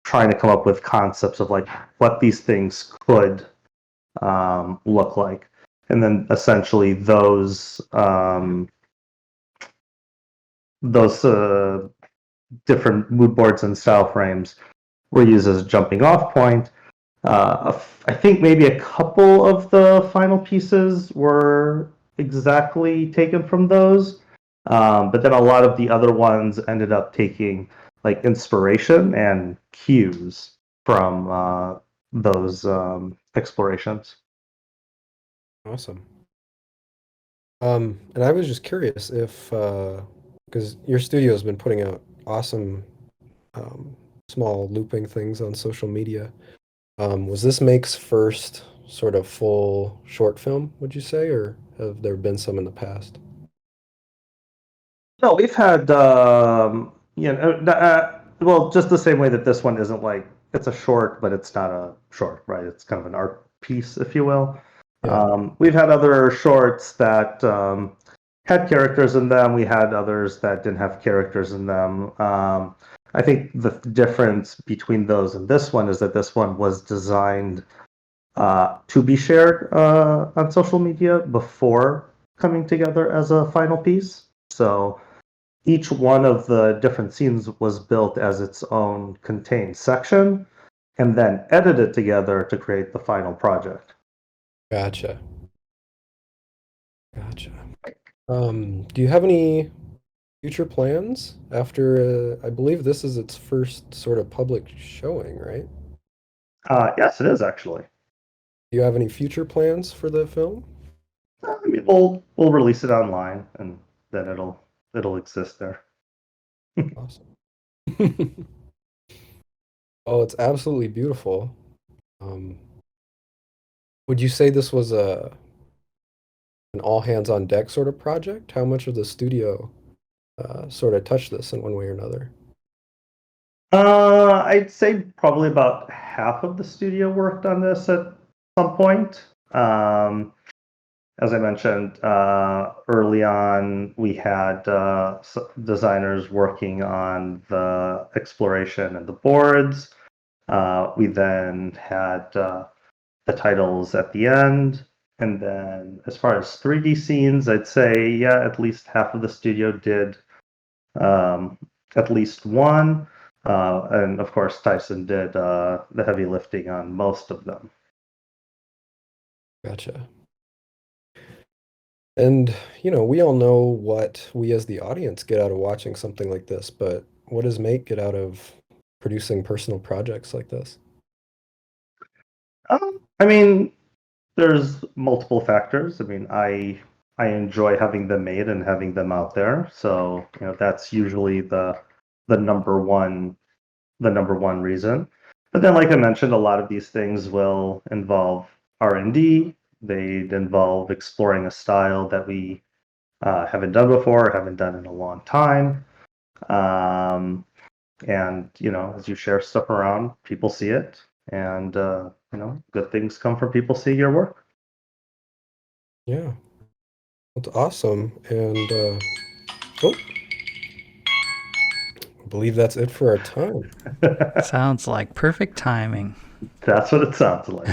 trying to come up with concepts of like what these things could look like. And then essentially those different mood boards and style frames were used as a jumping off point. I think maybe a couple of the final pieces were exactly taken from those, but then a lot of the other ones ended up taking like inspiration and cues from those explorations. Awesome. And I was just curious if, because your studio has been putting out awesome small looping things on social media. Was this Make's first sort of full short film, would you say, or have there been some in the past? No, we've had, well, just the same way that this one isn't like, it's a short, but it's not a short, right? It's kind of an art piece, if you will. Yeah. We've had other shorts that had characters in them. We had others that didn't have characters in them. I think the difference between those and this one is that this one was designed to be shared on social media before coming together as a final piece. So each one of the different scenes was built as its own contained section and then edited together to create the final project. Gotcha. Do you have any future plans after, I believe this is its first sort of public showing, right? Yes, it is actually. Do you have any future plans for the film? I mean, we'll release it online, and then it'll exist there. Awesome. Oh, it's absolutely beautiful. Would you say this was an all hands on deck sort of project? How much of the studio sort of touched this in one way or another? I'd say probably about half of the studio worked on this at some point. As I mentioned, early on, we had designers working on the exploration and the boards. We then had the titles at the end. And then as far as 3D scenes, I'd say, yeah, at least half of the studio did at least one. And of course, Tyson did the heavy lifting on most of them. Gotcha. And, we all know what we as the audience get out of watching something like this, but what does Mate get out of producing personal projects like this? I mean, there's multiple factors. I mean, I enjoy having them made and having them out there. So, that's usually the number one reason. But then, like I mentioned, a lot of these things will involve R&D. They'd involve exploring a style that we haven't done before, haven't done in a long time. And as you share stuff around, people see it, and good things come from people seeing your work. Yeah, that's awesome. And I believe that's it for our time. Sounds like perfect timing. That's what it sounds like.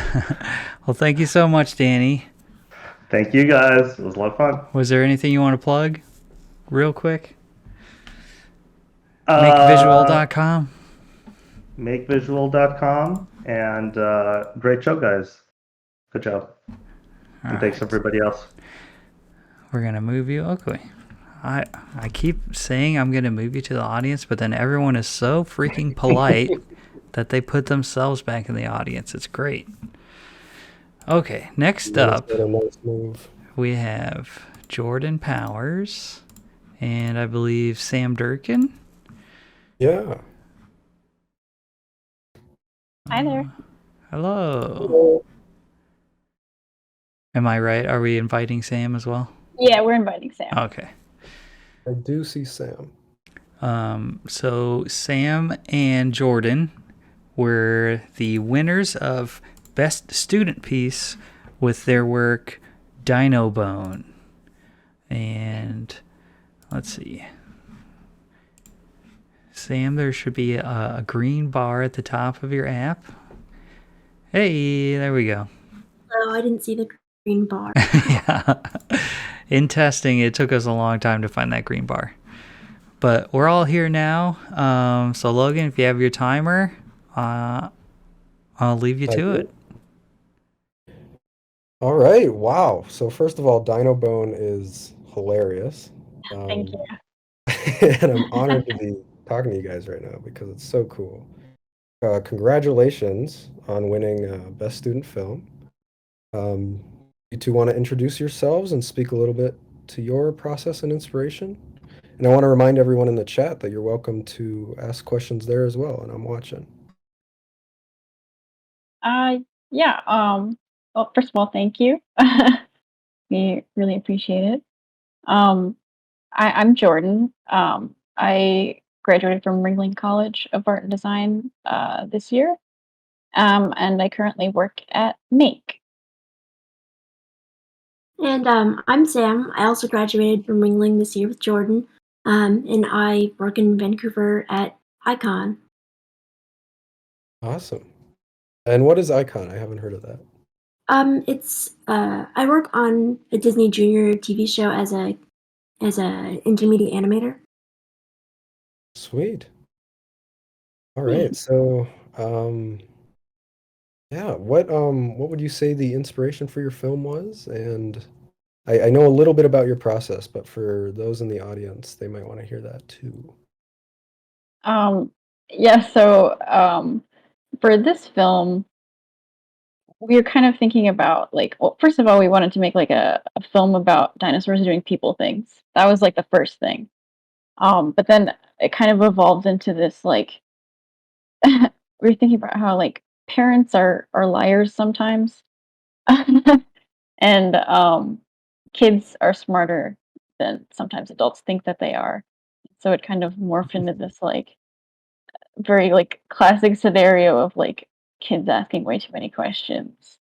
Well, thank you so much, Danny. Thank you, guys. It was a lot of fun. Was there anything you want to plug real quick? Makevisual.com. Makevisual.com. And great show, guys. Good job. And thanks everybody else. We're going to move you. Okay. I keep saying I'm going to move you to the audience, but then everyone is so freaking polite that they put themselves back in the audience. It's great. Okay, next up, we have Jordan Powers and I believe Sam Durkin. Yeah. Hi there. Hello. Am I right? Are we inviting Sam as well? Yeah, we're inviting Sam. Okay. I do see Sam. So Sam and Jordan were the winners of Best Student Piece with their work Dino Bone. And let's see. Sam, there should be a green bar at the top of your app. Hey, there we go. Oh, I didn't see the green bar. Yeah. In testing, it took us a long time to find that green bar. But we're all here now. So Logan, if you have your timer, I'll leave you to it. All right. Wow. So first of all, Dino Bone is hilarious. Thank you. And I'm honored to be talking to you guys right now because it's so cool. Congratulations on winning Best Student Film. You two want to introduce yourselves and speak a little bit to your process and inspiration? And I want to remind everyone in the chat that you're welcome to ask questions there as well, and I'm watching. Yeah. Well, first of all, thank you. We really appreciate it. I'm Jordan. I graduated from Ringling College of Art and Design this year, and I currently work at Make. And I'm Sam. I also graduated from Ringling this year with Jordan, and I work in Vancouver at Icon. Awesome. And what is Icon? I haven't heard of that. It's I work on a Disney Junior TV show as a intermediate animator. Sweet. All right. So, yeah, what would you say the inspiration for your film was? And I know a little bit about your process, but for those in the audience, they might want to hear that too. Yeah, so for this film, we were kind of thinking about well, first of all, we wanted to make like a film about dinosaurs doing people things. That was like the first thing. But then it kind of evolved into this we were thinking about how parents are liars sometimes. And kids are smarter than sometimes adults think that they are. So it kind of morphed into this very classic scenario of kids asking way too many questions.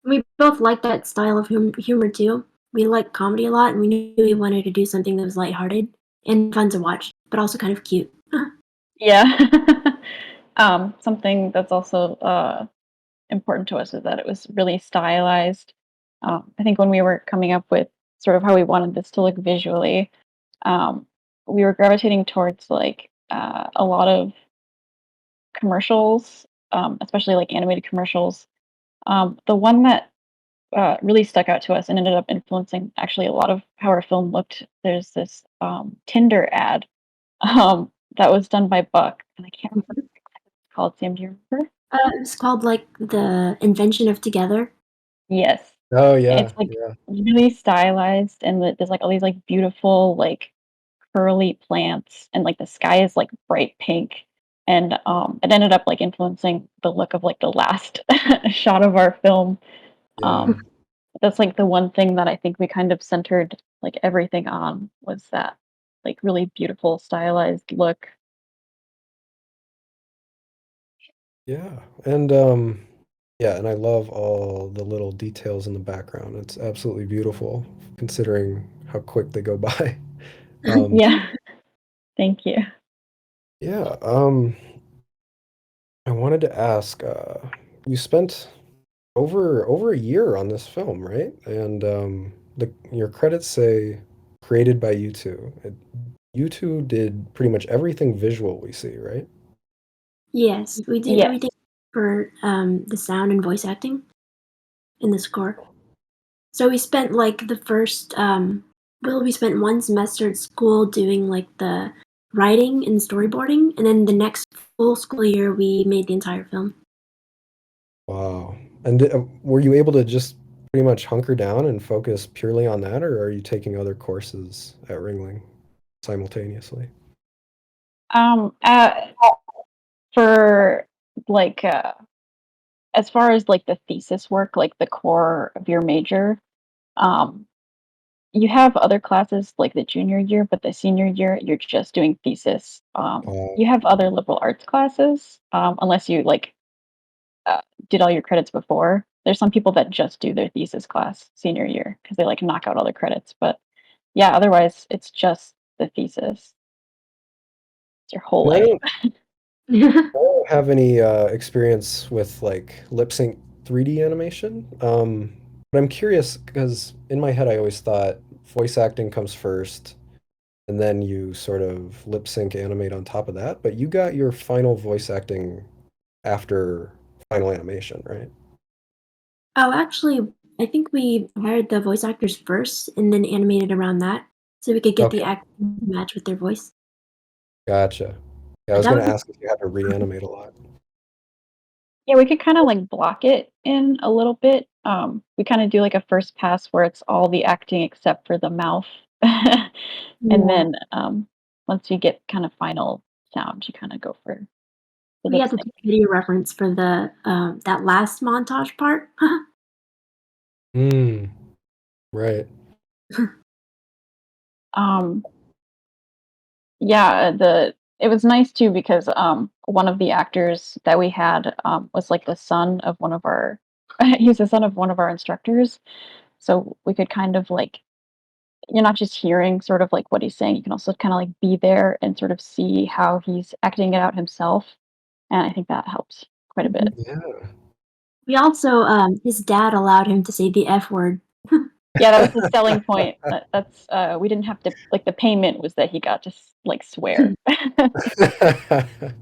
We both like that style of humor too. We like comedy a lot, and we knew we wanted to do something that was lighthearted and fun to watch, but also kind of cute. Yeah. Something that's also important to us is that it was really stylized. I think when we were coming up with sort of how we wanted this to look visually, we were gravitating towards like a lot of commercials, especially like animated commercials. The one that really stuck out to us and ended up influencing actually a lot of how our film looked. There's this Tinder ad that was done by Buck, and I can't remember what it's called. Sam, do you remember? It's called like the invention of together. Yes. Oh And yeah, it's like yeah. really stylized, and there's like all these like beautiful like curly plants, and like the sky is like bright pink. And it ended up like influencing the look of like the last shot of our film. Yeah. That's like the one thing that I think we kind of centered like everything on, was that like really beautiful stylized look. Yeah. And yeah, and I love all the little details in the background. It's absolutely beautiful considering how quick they go by. Yeah. Thank you. Yeah, I wanted to ask, you spent over a year on this film, right? And your credits say created by you two. You two did pretty much everything visual we see, right? Yes, we did Yes. everything for the sound and voice acting in the score. So we spent like the first we spent one semester at school doing like the writing and storyboarding, and then the next full school year we made the entire film. Wow. And were you able to just pretty much hunker down and focus purely on that, or are you taking other courses at Ringling simultaneously? Uh, for like as far as like the thesis work, like the core of your major, um, you have other classes like the junior year, but the senior year you're just doing thesis. You have other liberal arts classes, unless you like did all your credits before. There's some people that just do their thesis class senior year because they like knock out all their credits. But yeah, otherwise it's just the thesis. It's your whole And I life. don't have any experience with like lip sync 3D animation. But I'm curious because in my head I always thought voice acting comes first and then you sort of lip sync animate on top of that. But you got your final voice acting after final animation, right? Oh, actually, I think we hired the voice actors first and then animated around that so we could get the Okay, acting to match with their voice. gotcha. Yeah, I But was that gonna was ask if you had to reanimate a lot. Yeah, we could kind of like block it in a little bit. We kind of do like a first pass where it's all the acting except for the mouth. And yeah. then once you get kind of final sound, you kind of go for the We lip had to sync. do video reference for the that last montage part. Hmm. Right. Um, yeah, the it was nice too because one of the actors that we had was like the son of one of our he's the son of one of our instructors. So we could kind of like, you're not just hearing sort of like what he's saying, you can also kind of like be there and sort of see how he's acting it out himself. And I think that helps quite a bit. Yeah. We also his dad allowed him to say the F word. Yeah, that was the selling point. That's we didn't have to like, the payment was that he got to like swear.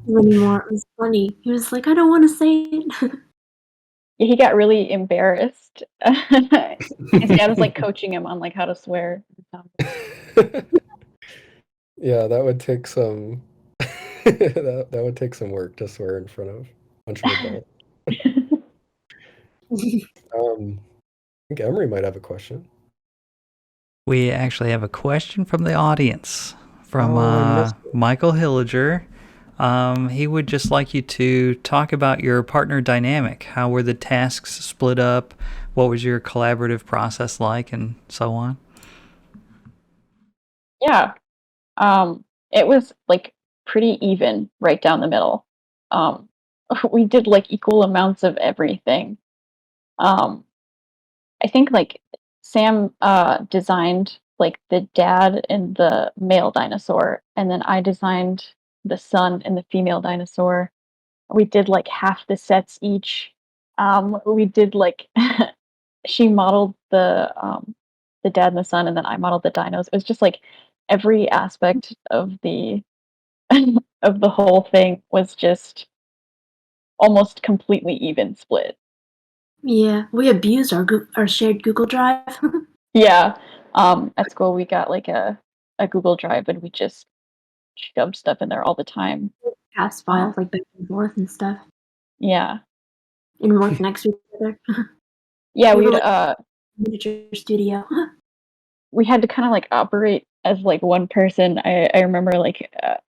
Anymore. It was funny. He was like, I don't want to say it. He got really embarrassed. His dad was like coaching him on like how to swear. Yeah, that would take some that would take some work to swear in front of a bunch of adults. I think Emery might have a question. We actually have a question from the audience from Oh, I missed it. Michael Hilliger. He would just like you to talk about your partner dynamic. How were the tasks split up? What was your collaborative process like, and so on? Yeah. It was like pretty even right down the middle. Um, we did like equal amounts of everything. Um, I think like Sam designed like the dad and the male dinosaur, and then I designed the son and the female dinosaur. We did like half the sets each. We did like she modeled the dad and the son, and then I modeled the dinos. It was just like every aspect of the of the whole thing was just almost completely even split. Yeah, we abused our shared Google Drive. Yeah. At school we got like a Google Drive and we just shoved stuff in there all the time. Pass files like back and forth and stuff. Yeah. And work next to each other. Yeah, we we'd were like miniature studio. we had to kind of like operate as like one person. I remember like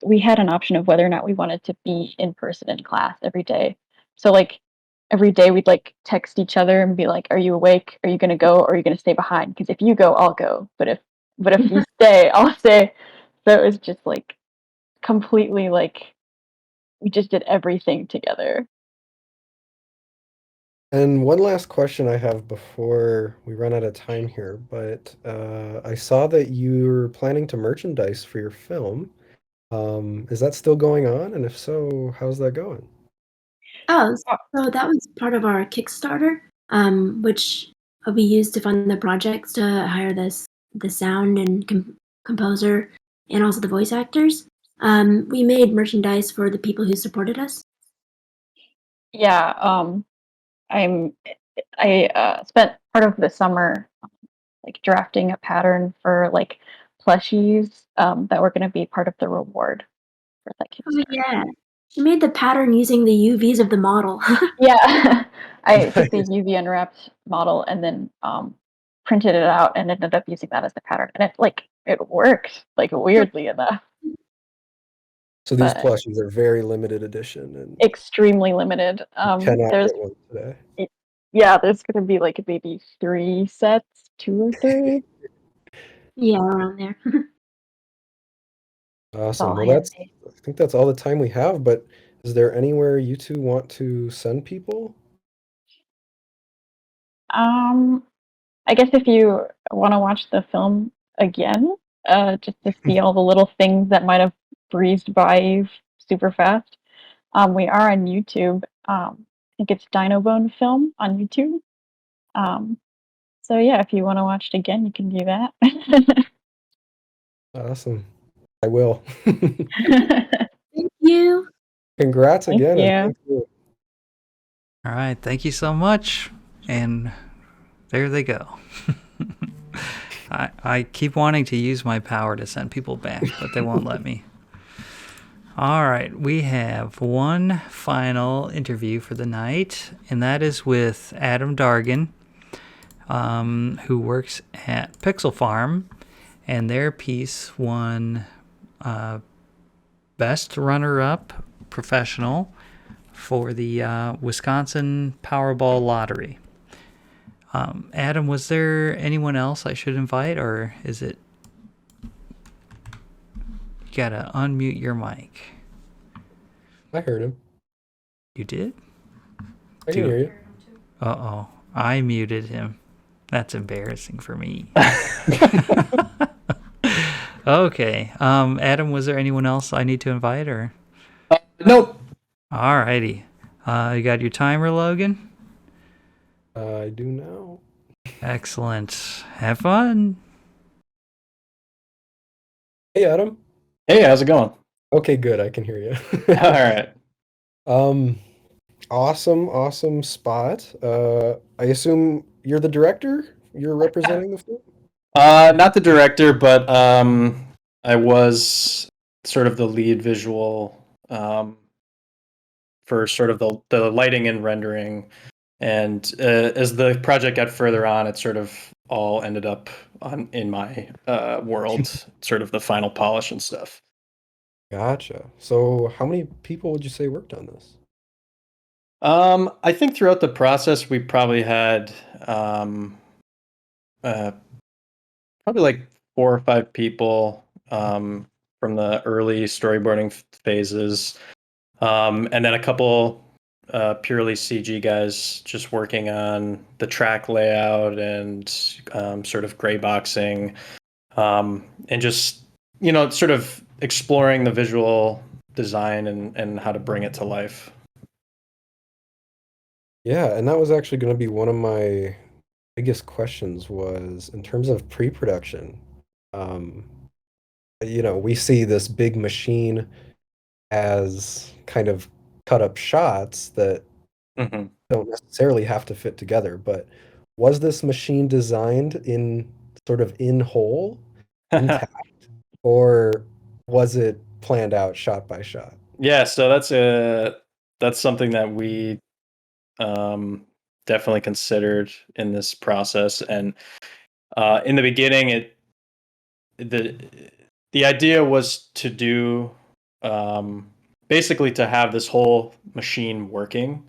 we had an option of whether or not we wanted to be in person in class every day. So like every day we'd like text each other and be like, "Are you awake? Are you gonna go? Or are you gonna stay behind? Because if you go, I'll go. But if you stay, I'll stay." So it was just like completely like we just did everything together. And one last question I have before we run out of time here, but I saw that you're planning to merchandise for your film. Is that still going on? And if so, how's that going? Oh, so that was part of our Kickstarter, which we used to fund the projects to hire the sound and composer and also the voice actors. We made merchandise for the people who supported us. Yeah, I spent part of the summer like drafting a pattern for like plushies that were going to be part of the reward for that Oh Kickstarter. yeah, she made the pattern using the UVs of the model. Yeah, I took the UV unwrapped model and then printed it out and ended up using that as the pattern, and it worked like weirdly enough. So these But plushies are very limited edition and extremely limited. cannot There's get one today. yeah, there's going to be like maybe 3 sets, 2 or 3. Yeah, around there. Awesome. all Well, I handmade. think that's all the time we have, but is there anywhere you two want to send people? I guess if you want to watch the film again, just to see all the little things that might have breezed by you super fast, we are on YouTube. I think it's Dino Bone Film on YouTube. Um, so yeah, if you want to watch it again, you can do that. Awesome. I will. Thank you. Congrats Thank again, and you. thank you. All right, thank you so much. And there they go. I keep wanting to use my power to send people back, but they won't let me. All right, we have one final interview for the night, and that is with Adam Dargan, who works at Pixel Farm, and their piece won Best Runner-Up Professional for the Wisconsin Powerball Lottery. Adam, was there anyone else I should invite, or is it... You gotta unmute your mic. I heard him. You did? I can hear you. Uh-oh. I muted him. That's embarrassing for me. Okay. Adam, was there anyone else I need to invite, or? Nope. All righty. You got your timer, Logan? I do now. Excellent. Have fun. Hey, Adam. Hey, how's it going? Okay, good. I can hear you. All right. Awesome spot. I assume you're the director? You're representing the film? Not the director, but I was sort of the lead visual for sort of the lighting and rendering. And as the project got further on, it sort of all ended up in my world, sort of the final polish and stuff. Gotcha. So how many people would you say worked on this? I think throughout the process, we probably had probably like 4 or 5 people from the early storyboarding phases, and then a couple purely CG guys just working on the track layout and sort of gray boxing, and just sort of exploring the visual design and how to bring it to life. Yeah, and that was actually going to be one of my biggest questions was in terms of pre-production. we see this big machine as kind of cut up shots that don't necessarily have to fit together. But was this machine designed in sort of in whole, intact, or was it planned out shot by shot? Yeah, so that's something that we definitely considered in this process. And in the beginning, the idea was to do basically to have this whole machine working,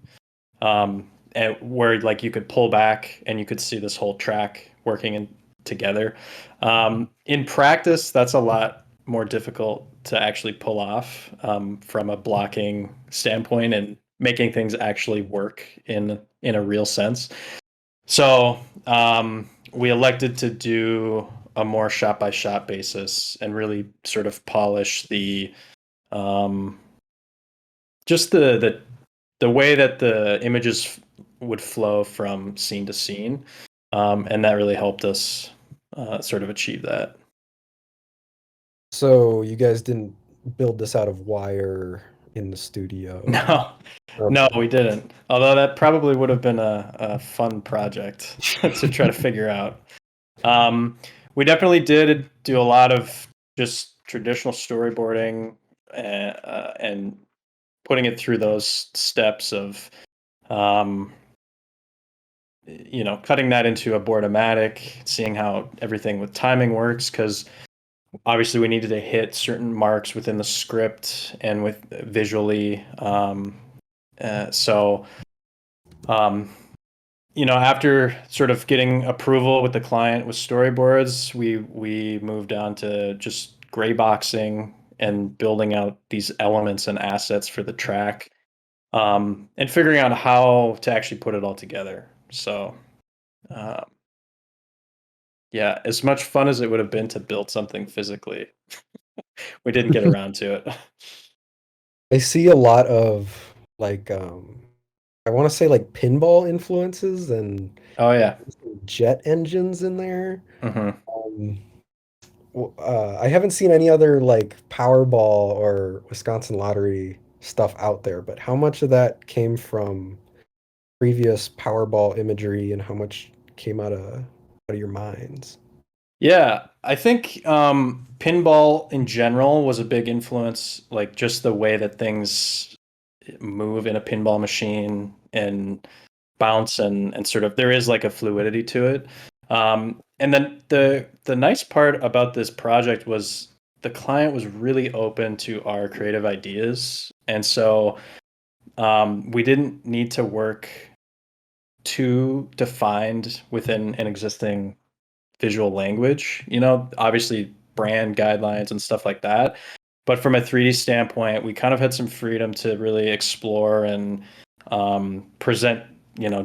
and where like you could pull back and you could see this whole track working together. In practice, that's a lot more difficult to actually pull off from a blocking standpoint and making things actually work in a real sense. So we elected to do a more shot by shot basis and really sort of polish the just the way that the images would flow from scene to scene, and that really helped us sort of achieve that. So you guys didn't build this out of wire in the studio? No, no, we didn't. Although that probably would have been a fun project to try to figure out. We definitely did do a lot of just traditional storyboarding and putting it through those steps of, cutting that into a boardomatic, seeing how everything with timing works, because obviously we needed to hit certain marks within the script and with visually. After sort of getting approval with the client with storyboards, we moved on to just gray boxing and building out these elements and assets for the track, and figuring out how to actually put it all together. So, yeah, as much fun as it would have been to build something physically, we didn't get around to it. I see a lot of like I want to say like pinball influences and oh yeah, jet engines in there. Mm-hmm. I haven't seen any other like Powerball or Wisconsin Lottery stuff out there, but how much of that came from previous Powerball imagery and how much came out of your minds? Yeah, I think pinball in general was a big influence, like just the way that things move in a pinball machine and bounce and sort of there is like a fluidity to it. And then the nice part about this project was the client was really open to our creative ideas, and so we didn't need to work too defined within an existing visual language. Obviously brand guidelines and stuff like that. But from a 3D standpoint, we kind of had some freedom to really explore and present,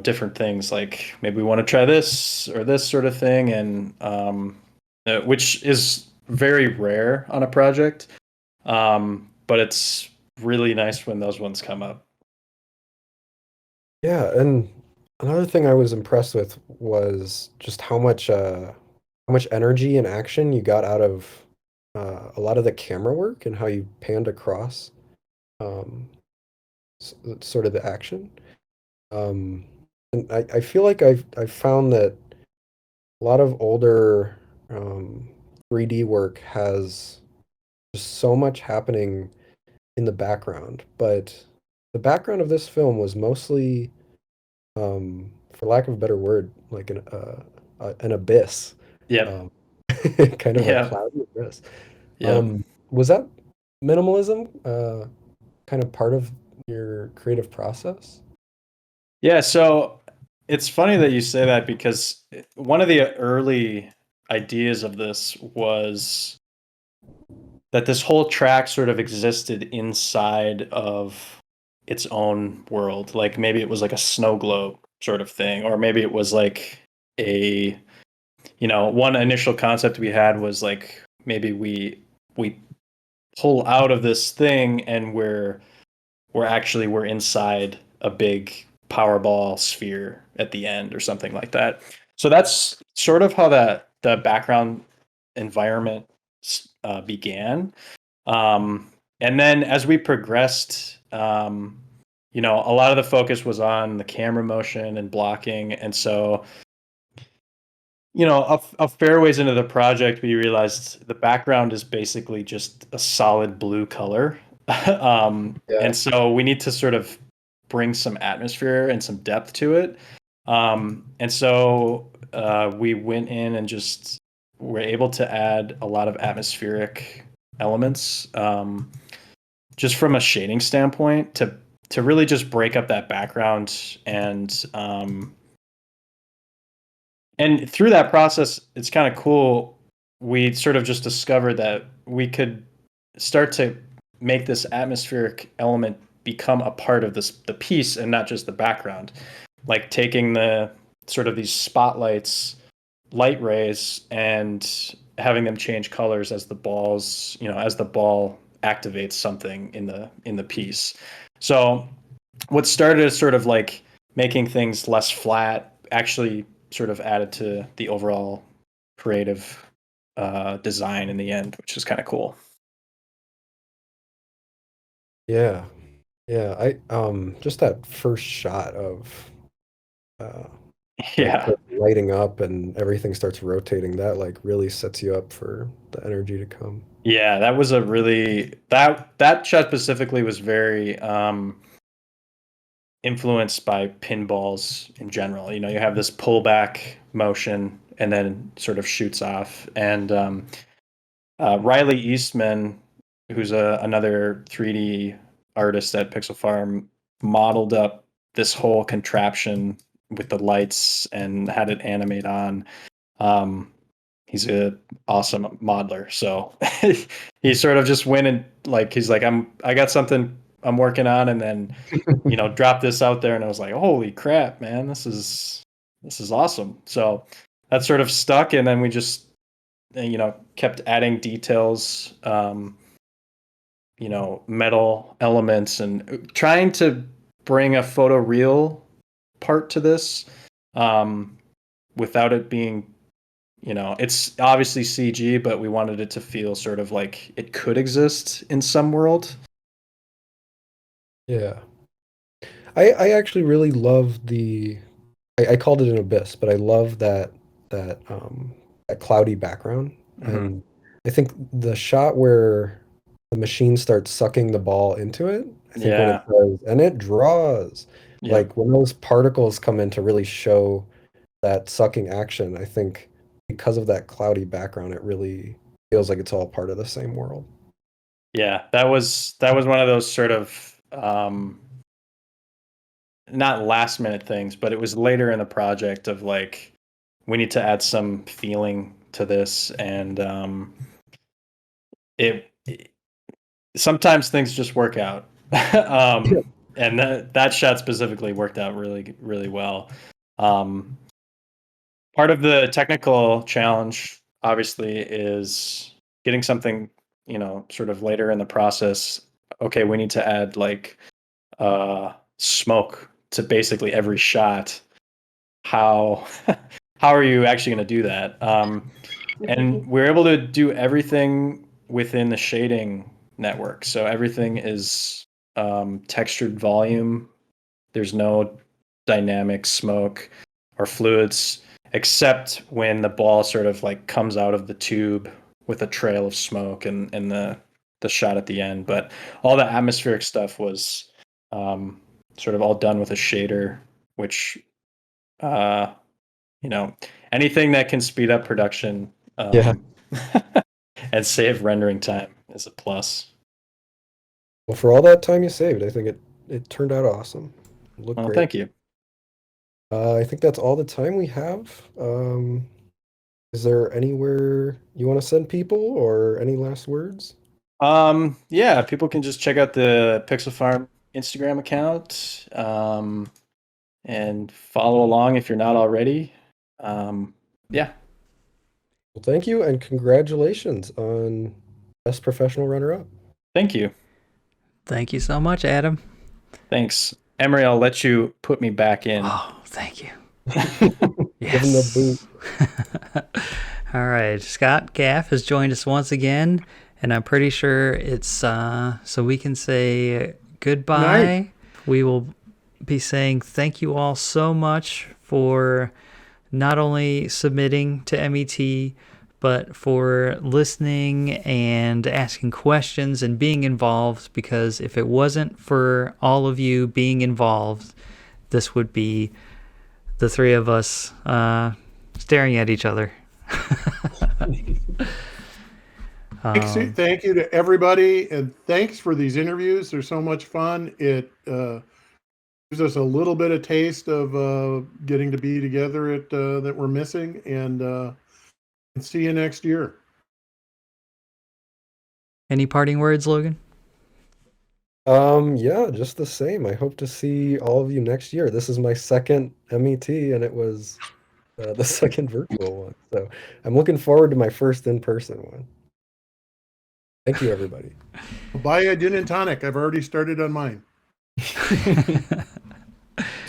different things. Like maybe we want to try this or this sort of thing, and which is very rare on a project. But it's really nice when those ones come up. Yeah, and another thing I was impressed with was just how much energy and action you got out of a lot of the camera work and how you panned across sort of the action. And I feel like I've found that a lot of older 3D work has just so much happening in the background, but the background of this film was mostly, for lack of a better word, like an abyss. Yeah. Kind of a cloudy abyss. Yeah. Was that minimalism kind of part of your creative process? Yeah, so it's funny that you say that because one of the early ideas of this was that this whole track sort of existed inside of its own world. Like maybe it was like a snow globe sort of thing, or maybe it was like one initial concept we had was like maybe we pull out of this thing and we're inside a big Powerball sphere at the end or something like that. So that's sort of how the background environment began. And then as we progressed, you know, a lot of the focus was on the camera motion and blocking. And so, you know, a fair ways into the project, we realized the background is basically just a solid blue color. And so we need to sort of bring some atmosphere and some depth to it. And so we went in and just were able to add a lot of atmospheric elements, just from a shading standpoint, to really just break up that background. And through that process, it's kind of cool. We sort of just discovered that we could start to make this atmospheric element become a part of the piece and not just the background. Like taking the sort of these spotlights, light rays, and having them change colors as the balls, you know, as the ball activates something in the piece. So what started as sort of like making things less flat actually sort of added to the overall creative design in the end, which is kind of cool. Yeah. I just that first shot of yeah, like lighting up and everything starts rotating, that like really sets you up for the energy to come. Yeah, that was a really that shot specifically was very influenced by pinballs in general. You know, you have this pullback motion and then sort of shoots off. And Riley Eastman, who's another 3D artist at Pixel Farm, modeled up this whole contraption with the lights and had it animate on. He's an awesome modeler. So he sort of just went and like, he's like, I got something I'm working on, and then, you know, drop this out there. And I was like, holy crap, man, this is awesome. So that sort of stuck. And then we just, you know, kept adding details, you know, metal elements, and trying to bring a photoreal part to this, without it being, you know, it's obviously CG, but we wanted it to feel sort of like it could exist in some world. Yeah. I actually really love I called it an abyss, but I love that cloudy background. Mm-hmm. And I think the shot where the machine starts sucking the ball into it, I think when it does, and it draws, like when those particles come in to really show that sucking action, I think because of that cloudy background, it really feels like it's all part of the same world. Yeah, that was one of those sort of not last minute things, but it was later in the project of like, we need to add some feeling to this. And sometimes things just work out. And that shot specifically worked out really, really well. Part of the technical challenge, obviously, is getting something, you know, sort of later in the process. Okay, we need to add like smoke to basically every shot. How are you actually going to do that? And we're able to do everything within the shading network. So everything is textured volume. There's no dynamic smoke or fluids, except when the ball sort of like comes out of the tube with a trail of smoke and the shot at the end. But all the atmospheric stuff was sort of all done with a shader, which, you know, anything that can speed up production and save rendering time is a plus. Well, for all that time you saved, I think it turned out awesome. It looked great. Thank you. I think that's all the time we have. Is there anywhere you want to send people, or any last words? Yeah, people can just check out the Pixel Farm Instagram account, and follow along if you're not already. Yeah. Well, thank you, and congratulations on Best Professional Runner-Up. Thank you. Thank you so much, Adam. Thanks. Emery, I'll let you put me back in. Oh, thank you. Give him the boot. All right, Scott Gaff has joined us once again, and I'm pretty sure it's so we can say goodbye. Night. We will be saying thank you all so much for not only submitting to MET, but for listening and asking questions and being involved, because if it wasn't for all of you being involved, this would be the three of us staring at each other. Thank you to everybody, and thanks for these interviews. They're so much fun. It gives us a little bit of taste of getting to be together that we're missing, and see you next year. Any parting words, Logan? Yeah, just the same. I hope to see all of you next year. This is my second MET, and it was the second virtual one. So I'm looking forward to my first in-person one. Thank you, everybody. Buy a gin and tonic. I've already started on mine. It's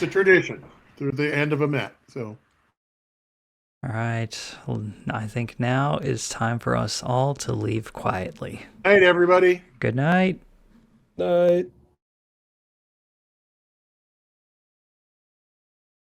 a tradition through the end of a Met. So. All right. Well, I think now is time for us all to leave quietly. Night, everybody. Good night. Night.